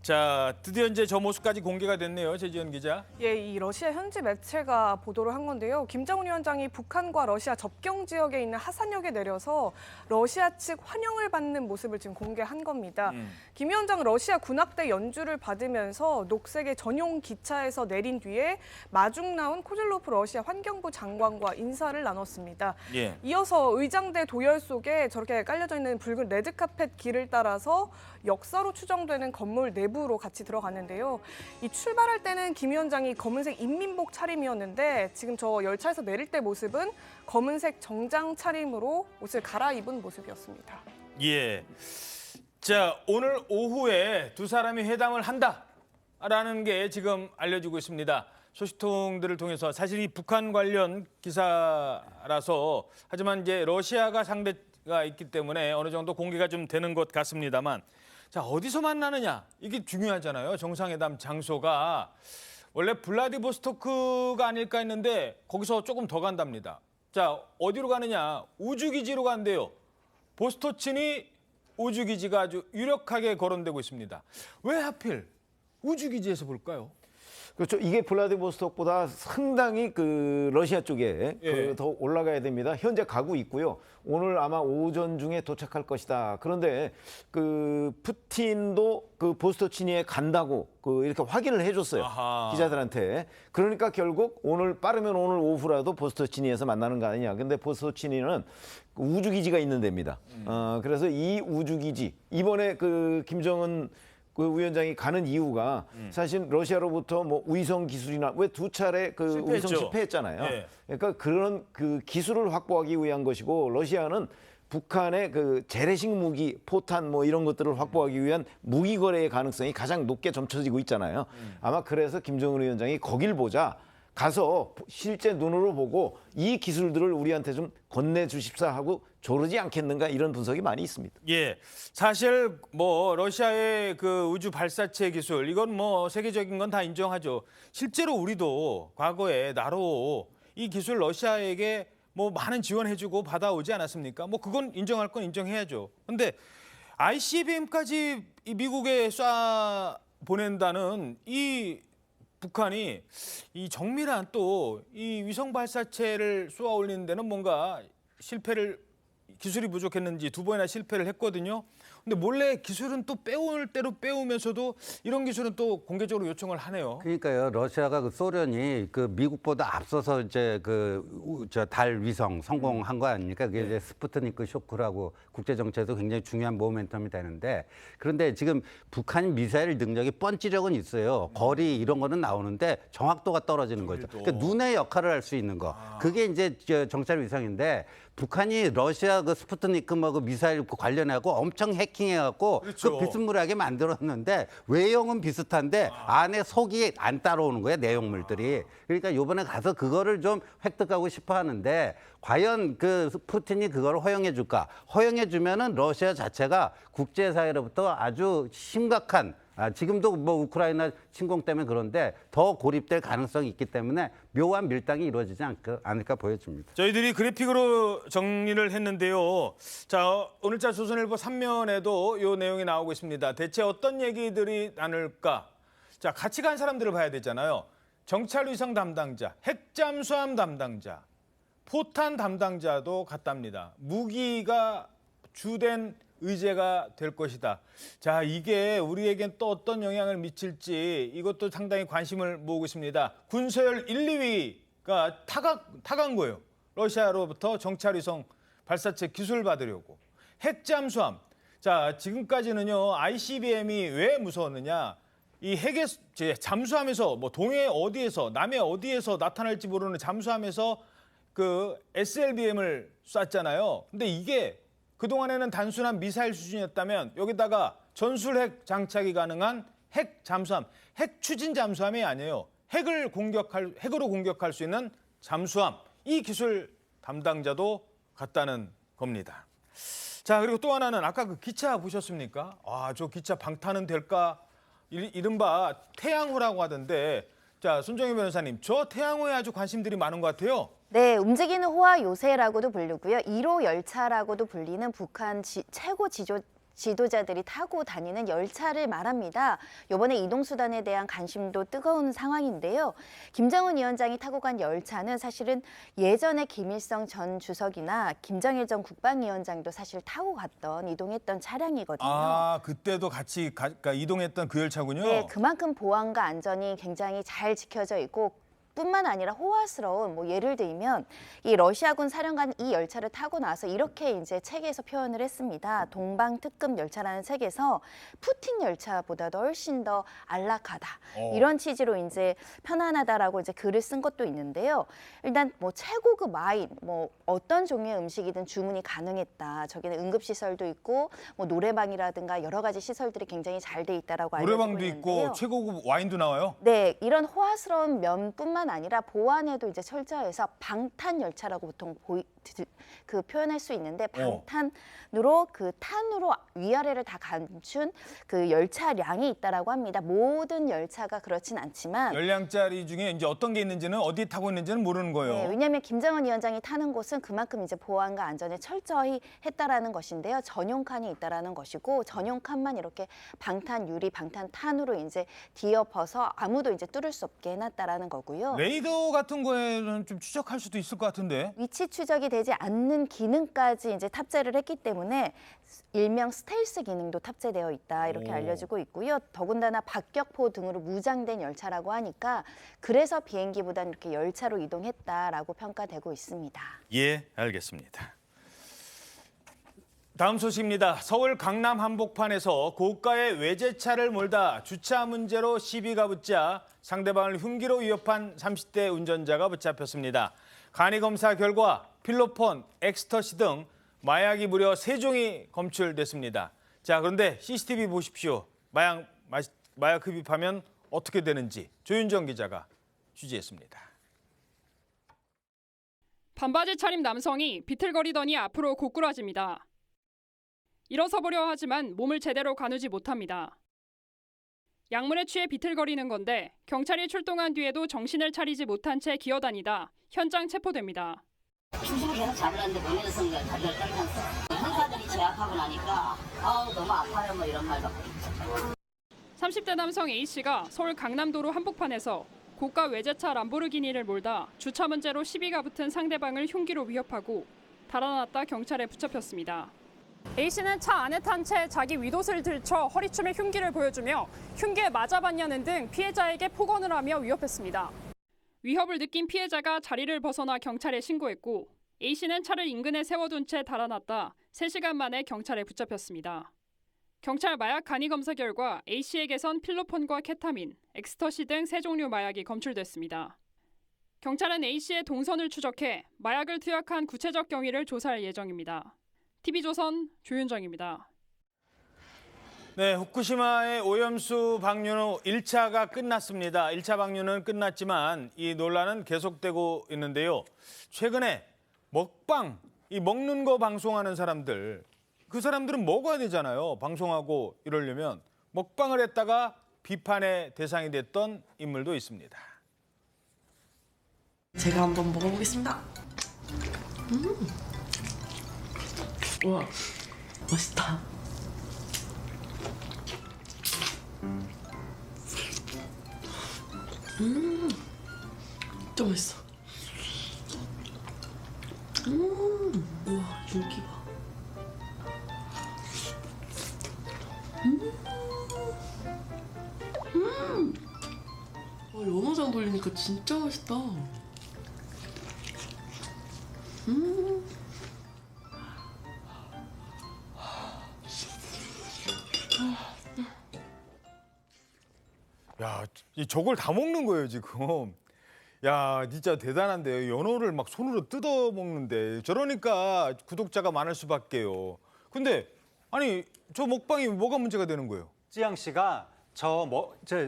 자, 드디어 이제 저 모습까지 공개가 됐네요. 최지연 기자. 예, 이 러시아 현지 매체가 보도를 한 건데요. 김정은 위원장이 북한과 러시아 접경 지역에 있는 하산역에 내려서 러시아 측 환영을 받는 모습을 지금 공개한 겁니다. 김 위원장은 러시아 군악대 연주를 받으면서 녹색의 전용 기차에서 내린 뒤에 마중 나온 코젤로프 러시아 환경부 장관과 인사를 나눴습니다. 예. 이어서 의장대 도열 속에 저렇게 깔려져 있는 붉은 레드카펫 길을 따라서 역사로 추정되는 건물 내부로 같이 들어갔는데요. 이 출발할 때는 김 위원장이 검은색 인민복 차림이었는데 지금 저 열차에서 내릴 때 모습은 검은색 정장 차림으로 옷을 갈아입은 모습이었습니다. 예. 자, 오늘 오후에 두 사람이 회담을 한다라는 게 지금 알려지고 있습니다. 소식통들을 통해서 사실 이 북한 관련 기사라서 하지만 이제 러시아가 상대가 있기 때문에 어느 정도 공개가 좀 되는 것 같습니다만 자, 어디서 만나느냐 이게 중요하잖아요. 정상회담 장소가 원래 블라디보스토크가 아닐까 했는데 거기서 조금 더 간답니다. 자, 어디로 가느냐? 우주기지로 간대요. 보스토친이 우주기지가 아주 유력하게 거론되고 있습니다. 왜 하필 우주기지에서 볼까요? 그렇죠. 이게 블라디보스톡보다 상당히 그 러시아 쪽에 더 올라가야 됩니다. 현재 가고 있고요. 오늘 아마 오전 중에 도착할 것이다. 그런데 그 푸틴도 그 보스토치니에 간다고 이렇게 확인을 해줬어요. 아하. 기자들한테. 그러니까 결국 빠르면 오늘 오후라도 보스토치니에서 만나는 거 아니냐. 근데 보스토치니는 우주기지가 있는 데입니다. 그래서 이 우주기지 이번에 그 김정은 그 위원장이 가는 이유가 사실 러시아로부터 뭐 위성 기술이나 왜 두 차례 실패했죠. 위성 실패했잖아요. 네. 그러니까 그런 그 기술을 확보하기 위한 것이고 러시아는 북한의 그 재래식 무기, 포탄 뭐 이런 것들을 확보하기 위한 무기 거래의 가능성이 가장 높게 점쳐지고 있잖아요. 아마 그래서 김정은 위원장이 거길 보자. 가서 실제 눈으로 보고 이 기술들을 우리한테 좀 건네주십사 하고 조르지 않겠는가 이런 분석이 많이 있습니다. 예, 사실 뭐 러시아의 그 우주 발사체 기술 이건 뭐 세계적인 건 다 인정하죠. 실제로 우리도 과거에 나로 이 기술 러시아에게 뭐 많은 지원해주고 받아오지 않았습니까? 뭐 그건 인정할 건 인정해야죠. 근데 ICBM까지 미국에 쏴 보낸다는 이 북한이 이 정밀한 또 이 위성 발사체를 쏘아 올리는 데는 뭔가 기술이 부족했는지 두 번이나 실패를 했거든요. 근데 몰래 기술은 또 빼올 대로 빼오면서도 이런 기술은 또 공개적으로 요청을 하네요. 그러니까요. 러시아가 그 소련이 그 미국보다 앞서서 이제 저 달 위성 성공한 거 아닙니까? 그게 이제 스푸트니크 쇼크라고 국제 정치에도 굉장히 중요한 모멘텀이 되는데, 그런데 지금 북한 미사일 능력이 펀치력은 있어요. 거리 이런 거는 나오는데 정확도가 떨어지는 거죠. 그러니까 눈의 역할을 할 수 있는 거. 그게 이제 정찰 위성인데, 북한이 러시아 그 스푸트니크 뭐 그 미사일 관련하고 엄청 해킹해갖고 그 비스무리하게 만들었는데 외형은 비슷한데 안에 속이 안 따라오는 거예요, 내용물들이. 그러니까 이번에 가서 그거를 좀 획득하고 싶어 하는데, 과연 그 푸틴이 그걸 허용해 줄까? 허용해 주면은 러시아 자체가 국제사회로부터 아주 심각한, 지금도 뭐 우크라이나 침공 때문에 그런데 더 고립될 가능성이 있기 때문에 묘한 밀당이 이루어지지 않을까 보여집니다. 저희들이 그래픽으로 정리를 했는데요. 자, 오늘자 조선일보 3면에도 이 내용이 나오고 있습니다. 대체 어떤 얘기들이 나눌까? 자, 같이 간 사람들을 봐야 되잖아요. 정찰 위성 담당자, 핵잠수함 담당자, 포탄 담당자도 같답니다. 무기가 주된 의제가 될 것이다. 자, 이게 우리에겐 또 어떤 영향을 미칠지 이것도 상당히 관심을 모으고 있습니다. 군서열 1, 2위가 타간 거예요. 러시아로부터 정찰위성 발사체 기술 받으려고. 핵잠수함. 자, 지금까지는요, ICBM이 왜 무서웠느냐. 이 핵의 잠수함에서 뭐 동해 어디에서 남해 어디에서 나타날지 모르는 잠수함에서 그 SLBM을 쐈잖아요. 근데 이게 그동안에는 단순한 미사일 수준이었다면 여기다가 전술핵 장착이 가능한 핵 잠수함, 핵 추진 잠수함이 아니에요. 핵으로 공격할 수 있는 잠수함. 이 기술 담당자도 같다는 겁니다. 자, 그리고 또 하나는 아까 그 기차 보셨습니까? 저 기차 방탄은 될까? 이른바 태양호라고 하던데, 자, 손정희 변호사님, 저 태양호에 아주 관심들이 많은 것 같아요. 네, 움직이는 호화 요새라고도 부르고요. 1호 열차라고도 불리는 북한 최고 지도자들이 타고 다니는 열차를 말합니다. 이번에 이동수단에 대한 관심도 뜨거운 상황인데요. 김정은 위원장이 타고 간 열차는 사실은 예전에 김일성 전 주석이나 김정일 전 국방위원장도 사실 타고 이동했던 차량이거든요. 그때도 같이 이동했던 그 열차군요. 네, 그만큼 보안과 안전이 굉장히 잘 지켜져 있고, 뿐만 아니라 호화스러운, 뭐 예를 들면 이 러시아군 사령관 이 열차를 타고 나서 이렇게 이제 책에서 표현을 했습니다. 동방특급 열차라는 책에서 푸틴 열차보다도 훨씬 더 안락하다. 이런 취지로 이제 편안하다라고 이제 글을 쓴 것도 있는데요. 일단 뭐 최고급 와인, 뭐 어떤 종류의 음식이든 주문이 가능했다. 저기는 응급시설도 있고 뭐 노래방이라든가 여러 가지 시설들이 굉장히 잘 돼 있다라고 알려지고 노래방도 있는데요. 있고 최고급 와인도 나와요? 네, 이런 호화스러운 면뿐만 아니라 보안에도 이제 철저해서 방탄 열차라고 보통 표현할 수 있는데, 방탄으로 그 탄으로 위아래를 다 감춘 그 열차량이 있다라고 합니다. 모든 열차가 그렇진 않지만 10량짜리 중에 이제 어떤 게 있는지는 어디에 타고 있는지는 모르는 거예요. 네, 왜냐하면 김정은 위원장이 타는 곳은 그만큼 이제 보안과 안전에 철저히 했다라는 것인데요. 전용 칸이 있다라는 것이고, 전용 칸만 이렇게 방탄 유리, 방탄 탄으로 이제 뒤엎어서 아무도 이제 뚫을 수 없게 해놨다라는 거고요. 레이더 같은 거에는 좀 추적할 수도 있을 것 같은데. 위치 추적이 되지 않는 기능까지 이제 탑재를 했기 때문에 일명 스텔스 기능도 탑재되어 있다, 이렇게 알려지고 있고요. 더군다나 박격포 등으로 무장된 열차라고 하니까 그래서 비행기보다는 이렇게 열차로 이동했다라고 평가되고 있습니다. 예, 알겠습니다. 다음 소식입니다. 서울 강남 한복판에서 고가의 외제차를 몰다 주차 문제로 시비가 붙자 상대방을 흉기로 위협한 30대 운전자가 붙잡혔습니다. 간이검사 결과 필로폰, 엑스터시 등 마약이 무려 3종이 검출됐습니다. 자, 그런데 CCTV 보십시오. 마약 흡입하면 어떻게 되는지 조윤정 기자가 취재했습니다. 반바지 차림 남성이 비틀거리더니 앞으로 고꾸라집니다. 일어서 보려 하지만 몸을 제대로 가누지 못합니다. 약물에 취해 비틀거리는 건데 경찰이 출동한 뒤에도 정신을 차리지 못한 채 기어다니다 현장 체포됩니다. 추심을 계속 잡으려는데 못 내렸으니까 다리를 떨면서 형사들이 제압하고 나니까 너무 아파요 뭐 이런 말 받고 있죠. 30대 남성 A씨가 서울 강남도로 한복판에서 고가 외제차 람보르기니를 몰다 주차 문제로 시비가 붙은 상대방을 흉기로 위협하고 달아났다 경찰에 붙잡혔습니다. A씨는 차 안에 탄 채 자기 윗옷을 들쳐 허리춤에 흉기를 보여주며 흉기에 맞아봤냐는 등 피해자에게 폭언을 하며 위협했습니다. 위협을 느낀 피해자가 자리를 벗어나 경찰에 신고했고 A씨는 차를 인근에 세워둔 채 달아났다 3시간 만에 경찰에 붙잡혔습니다. 경찰 마약 간이 검사 결과 A씨에게선 필로폰과 케타민, 엑스터시 등 3종류 마약이 검출됐습니다. 경찰은 A씨의 동선을 추적해 마약을 투약한 구체적 경위를 조사할 예정입니다. TV조선 조윤정입니다. 네, 후쿠시마의 오염수 방류 1차가 끝났습니다. 1차 방류는 끝났지만 이 논란은 계속되고 있는데요. 최근에 먹방, 이 먹는 거 방송하는 사람들, 그 사람들은 먹어야 되잖아요. 방송하고 이러려면 먹방을 했다가 비판의 대상이 됐던 인물도 있습니다. 제가 한번 먹어보겠습니다. 우와, 맛있다. 진짜 맛있어. 우와, 윤기 봐. 연어장 돌리니까 진짜 맛있다. 야, 저걸 다 먹는 거예요, 지금. 야, 진짜 대단한데요. 연어를 막 손으로 뜯어 먹는데 저러니까 구독자가 많을 수밖에요. 근데 아니, 저 먹방이 뭐가 문제가 되는 거예요? 찌양 씨가 저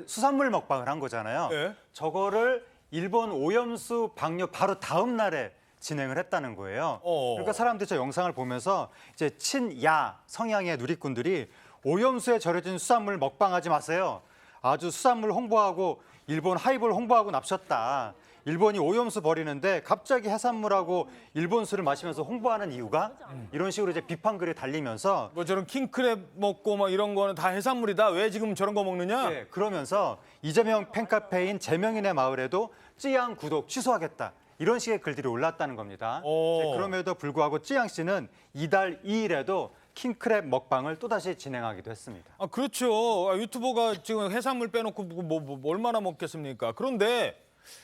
수산물 먹방을 한 거잖아요. 네. 저거를 일본 오염수 방류 바로 다음 날에 진행을 했다는 거예요. 그러니까 사람들이 저 영상을 보면서 이제 친야 성향의 누리꾼들이 오염수에 절여진 수산물 먹방하지 마세요. 아주 수산물 홍보하고 일본 하이볼 홍보하고 납셨다. 일본이 오염수 버리는데 갑자기 해산물하고 일본 술을 마시면서 홍보하는 이유가 이런 식으로 이제 비판글이 달리면서 뭐 저런 킹크랩 먹고 막 이런 거는 다 해산물이다. 왜 지금 저런 거 먹느냐? 네, 그러면서 이재명 팬카페인 재명인의 마을에도 찌양 구독 취소하겠다. 이런 식의 글들이 올랐다는 겁니다. 네, 그럼에도 불구하고 찌양 씨는 이달 2일에도 킹크랩 먹방을 또다시 진행하기도 했습니다. 아, 그렇죠. 유튜버가 지금 해산물 빼놓고 뭐 얼마나 먹겠습니까? 그런데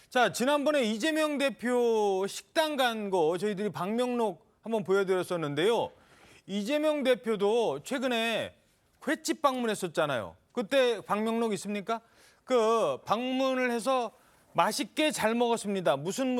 자, 지난번에 이재명 대표 식당 간 거 저희들이 방명록 한번 보여드렸었는데요. 이재명 대표도 최근에 횟집 방문했었잖아요. 그때 방명록 있습니까? 그 방문을 해서 맛있게 잘 먹었습니다. 무슨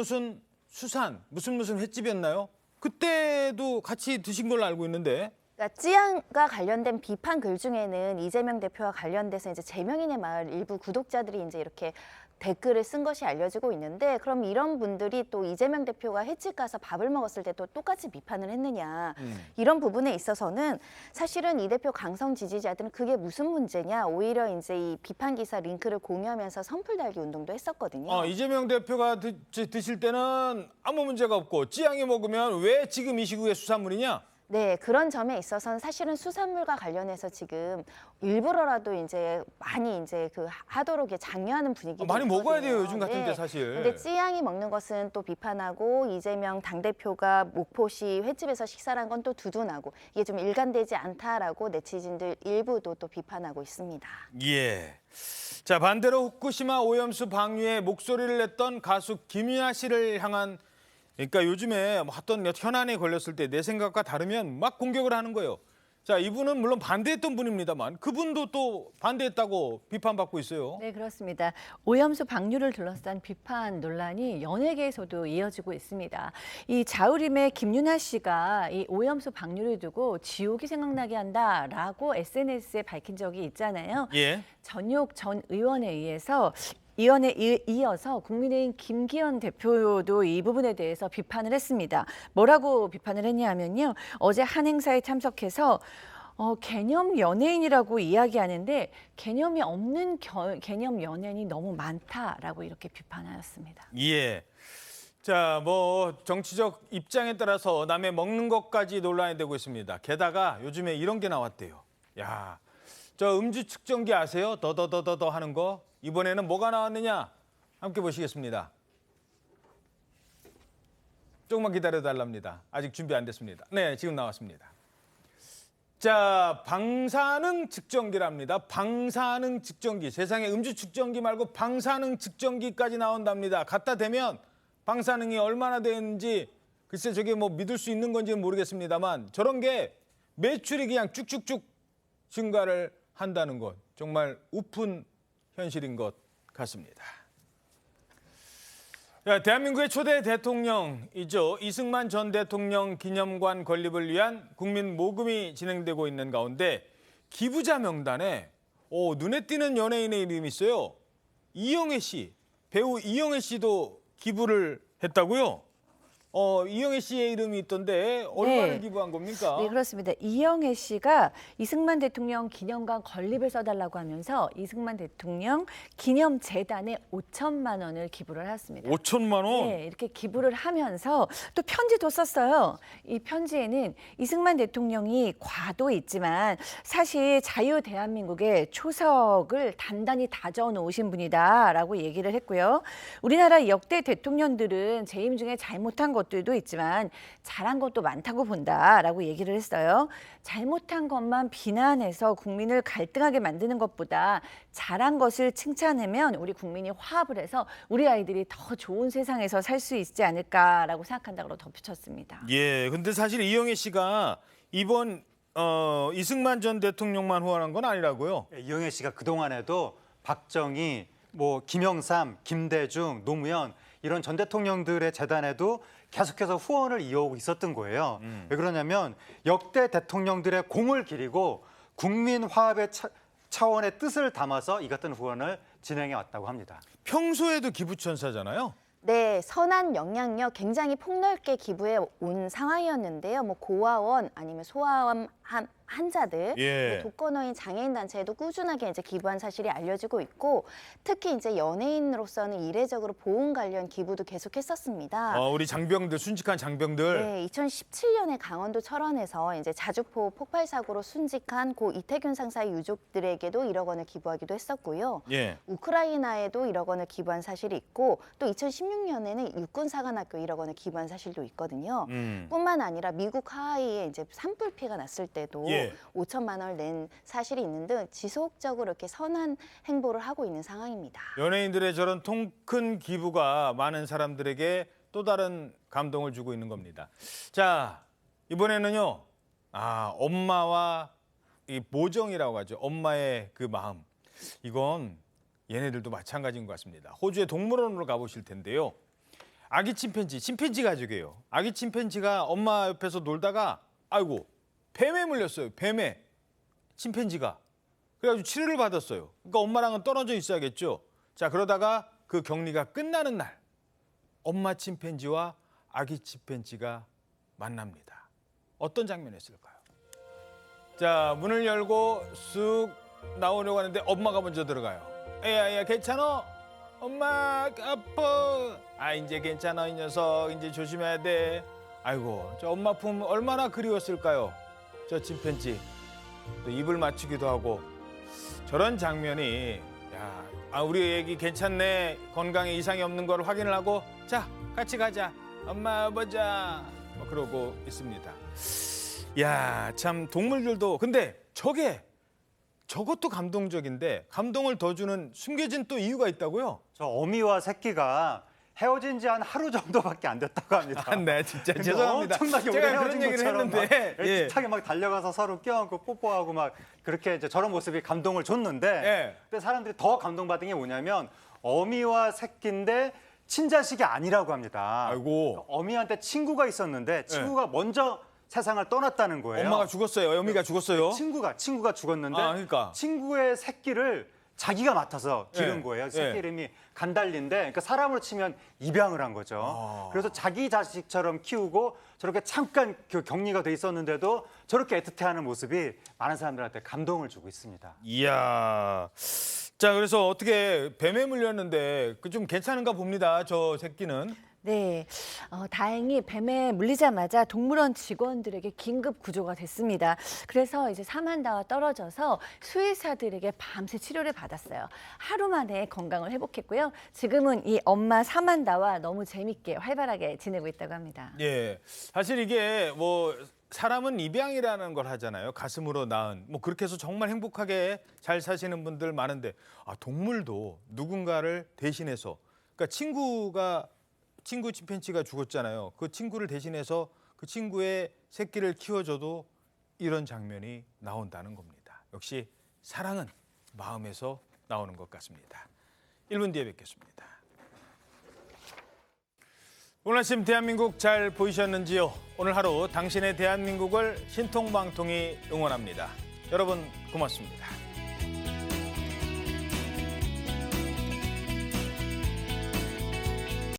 수산, 무슨 횟집이었나요? 그때도 같이 드신 걸로 알고 있는데. 그러니까 찌양과 관련된 비판 글 중에는 이재명 대표와 관련돼서 이제 재명인의 마을 일부 구독자들이 이제 이렇게 댓글을 쓴 것이 알려지고 있는데, 그럼 이런 분들이 또 이재명 대표가 횟집 가서 밥을 먹었을 때 또 똑같이 비판을 했느냐, 이런 부분에 있어서는 사실은 이 대표 강성 지지자들은 그게 무슨 문제냐, 오히려 이제 이 비판 기사 링크를 공유하면서 선풀 달기 운동도 했었거든요. 이재명 대표가 드실 때는 아무 문제가 없고 찌양이 먹으면 왜 지금 이 시국에 수산물이냐? 네, 그런 점에 있어서는 사실은 수산물과 관련해서 지금 일부러라도 이제 많이 이제 하도록 장려하는 분위기도 많이 있거든요. 먹어야 돼요, 요즘 같은데 네. 사실. 근데 찌양이 먹는 것은 또 비판하고 이재명 당대표가 목포시 횟집에서 식사를 한 건 또 두둔하고 이게 좀 일관되지 않다라고 네티즌들 일부도 또 비판하고 있습니다. 예. 자, 반대로 후쿠시마 오염수 방류에 목소리를 냈던 가수 김윤아 씨를 향한, 그러니까 요즘에 어떤 현안에 걸렸을 때 내 생각과 다르면 막 공격을 하는 거예요. 자, 이분은 물론 반대했던 분입니다만 그분도 또 반대했다고 비판받고 있어요. 네, 그렇습니다. 오염수 방류를 둘러싼 비판 논란이 연예계에서도 이어지고 있습니다. 이 자우림의 김윤아 씨가 이 오염수 방류를 두고 지옥이 생각나게 한다라고 SNS에 밝힌 적이 있잖아요. 예. 전욕 전 의원에 의해서 이원에 이어서 국민의힘 김기현 대표도 이 부분에 대해서 비판을 했습니다. 뭐라고 비판을 했냐면요. 어제 한 행사에 참석해서 개념 연예인이라고 이야기하는데 개념이 없는 개념 연예인이 너무 많다라고 이렇게 비판하였습니다. 예. 자, 뭐 정치적 입장에 따라서 남의 먹는 것까지 논란이 되고 있습니다. 게다가 요즘에 이런 게 나왔대요. 야, 저 음주 측정기 아세요? 더더더더더 하는 거. 이번에는 뭐가 나왔느냐? 함께 보시겠습니다. 조금만 기다려달랍니다. 아직 준비 안 됐습니다. 네, 지금 나왔습니다. 자, 방사능 측정기랍니다. 방사능 측정기. 세상에 음주 측정기 말고 방사능 측정기까지 나온답니다. 갖다 대면 방사능이 얼마나 되는지 글쎄 저게 뭐 믿을 수 있는 건지는 모르겠습니다만 저런 게 매출이 그냥 쭉쭉쭉 증가를 한다는 것. 정말 우픈 현실인 것 같습니다. 야, 대한민국의 초대 대통령이죠. 이승만 전 대통령 기념관 건립을 위한 국민 모금이 진행되고 있는 가운데 기부자 명단에 눈에 띄는 연예인의 이름이 있어요. 이영애 씨, 배우 이영애 씨도 기부를 했다고요? 이영애 씨의 이름이 있던데 얼마를 네. 기부한 겁니까? 네, 그렇습니다. 이영애 씨가 이승만 대통령 기념관 건립을 써달라고 하면서 이승만 대통령 기념재단에 5천만 원을 기부를 했습니다. 5천만 원? 네, 이렇게 기부를 하면서 또 편지도 썼어요. 이 편지에는 이승만 대통령이 과도 있지만 사실 자유 대한민국의 초석을 단단히 다져놓으신 분이다라고 얘기를 했고요. 우리나라 역대 대통령들은 재임 중에 잘못한 것들도 있지만 잘한 것도 많다고 본다라고 얘기를 했어요. 잘못한 것만 비난해서 국민을 갈등하게 만드는 것보다 잘한 것을 칭찬하면 우리 국민이 화합을 해서 우리 아이들이 더 좋은 세상에서 살 수 있지 않을까라고 생각한다고 덧붙였습니다. 예, 근데 사실 이영애 씨가 이번 이승만 전 대통령만 후원한 건 아니라고요? 이영애 씨가 그동안에도 박정희, 김영삼, 김대중, 노무현 이런 전 대통령들의 재단에도 계속해서 후원을 이어오고 있었던 거예요. 왜 그러냐면 역대 대통령들의 공을 기리고 국민 화합의 차원의 뜻을 담아서 이 같은 후원을 진행해 왔다고 합니다. 평소에도 기부천사잖아요. 네, 선한 영향력 굉장히 폭넓게 기부해 온 상황이었는데요. 고아원 아니면 소아원 환자들, 예. 독거노인 장애인 단체에도 꾸준하게 이제 기부한 사실이 알려지고 있고, 특히 이제 연예인으로서는 이례적으로 보험 관련 기부도 계속했었습니다. 우리 장병들, 순직한 장병들. 네, 2017년에 강원도 철원에서 이제 자주포 폭발 사고로 순직한 고 이태균 상사의 유족들에게도 1억 원을 기부하기도 했었고요. 예. 우크라이나에도 1억 원을 기부한 사실이 있고, 또 2016년에는 육군사관학교 1억 원을 기부한 사실도 있거든요. 뿐만 아니라 미국 하와이에 이제 산불 피해가 났을 때도 예. 5천만 원을 낸 사실이 있는 등 지속적으로 이렇게 선한 행보를 하고 있는 상황입니다. 연예인들의 저런 통 큰 기부가 많은 사람들에게 또 다른 감동을 주고 있는 겁니다. 자, 이번에는요. 엄마와 이 모정이라고 하죠. 엄마의 그 마음. 이건 얘네들도 마찬가지인 것 같습니다. 호주의 동물원으로 가보실 텐데요. 아기 침팬지 가족이에요. 아기 침팬지가 엄마 옆에서 놀다가 아이고 뱀에 물렸어요. 뱀에 침팬지가. 그래가지고 치료를 받았어요. 그러니까 엄마랑은 떨어져 있어야겠죠. 자, 그러다가 그 격리가 끝나는 날 엄마 침팬지와 아기 침팬지가 만납니다. 어떤 장면이었을까요? 자, 문을 열고 쑥 나오려고 하는데 엄마가 먼저 들어가요. 애야 괜찮아? 엄마 아파. 이제 괜찮아 이 녀석. 이제 조심해야 돼. 아이고 저 엄마 품 얼마나 그리웠을까요? 저 침팬지. 또 입을 맞추기도 하고. 저런 장면이 우리 애기 괜찮네. 건강에 이상이 없는 걸 확인을 하고 자 같이 가자. 엄마 보자. 그러고 있습니다. 야, 참 동물들도 근데 저것도 감동적인데 감동을 더 주는 숨겨진 또 이유가 있다고요? 저 어미와 새끼가 헤어진 지 한 하루 정도밖에 안 됐다고 합니다. 네, 진짜 죄송합니다. 엄청나게 오래 제가 헤어진 그런 얘기를 것처럼 했는데 애틋하게 막 달려가서 서로 껴안고 뽀뽀하고 막 그렇게 이제 저런 모습이 감동을 줬는데 근데 사람들이 더 감동받은 게 뭐냐면 어미와 새끼인데 친자식이 아니라고 합니다. 아이고. 어미한테 친구가 있었는데 친구가 먼저 세상을 떠났다는 거예요. 엄마가 죽었어요. 어미가 죽었어요. 친구가 죽었는데 그러니까. 친구의 새끼를 자기가 맡아서 기른 거예요. 새끼 예. 이름이 간달리인데 그러니까 사람으로 치면 입양을 한 거죠. 그래서 자기 자식처럼 키우고 저렇게 잠깐 그 격리가 돼 있었는데도 저렇게 애틋해하는 모습이 많은 사람들한테 감동을 주고 있습니다. 이야. 자, 그래서 어떻게 뱀에 물렸는데 좀 괜찮은가 봅니다. 저 새끼는. 네, 다행히 뱀에 물리자마자 동물원 직원들에게 긴급 구조가 됐습니다. 그래서 이제 사만다와 떨어져서 수의사들에게 밤새 치료를 받았어요. 하루 만에 건강을 회복했고요. 지금은 이 엄마 사만다와 너무 재밌게 활발하게 지내고 있다고 합니다. 예, 사실 이게 사람은 입양이라는 걸 하잖아요. 가슴으로 낳은. 뭐 그렇게 해서 정말 행복하게 잘 사시는 분들 많은데 동물도 누군가를 대신해서 그러니까 친구 침팬지가 죽었잖아요. 그 친구를 대신해서 그 친구의 새끼를 키워줘도 이런 장면이 나온다는 겁니다. 역시 사랑은 마음에서 나오는 것 같습니다. 1분 뒤에 뵙겠습니다. 오늘 아침 대한민국 잘 보이셨는지요? 오늘 하루 당신의 대한민국을 신통방통이 응원합니다. 여러분 고맙습니다.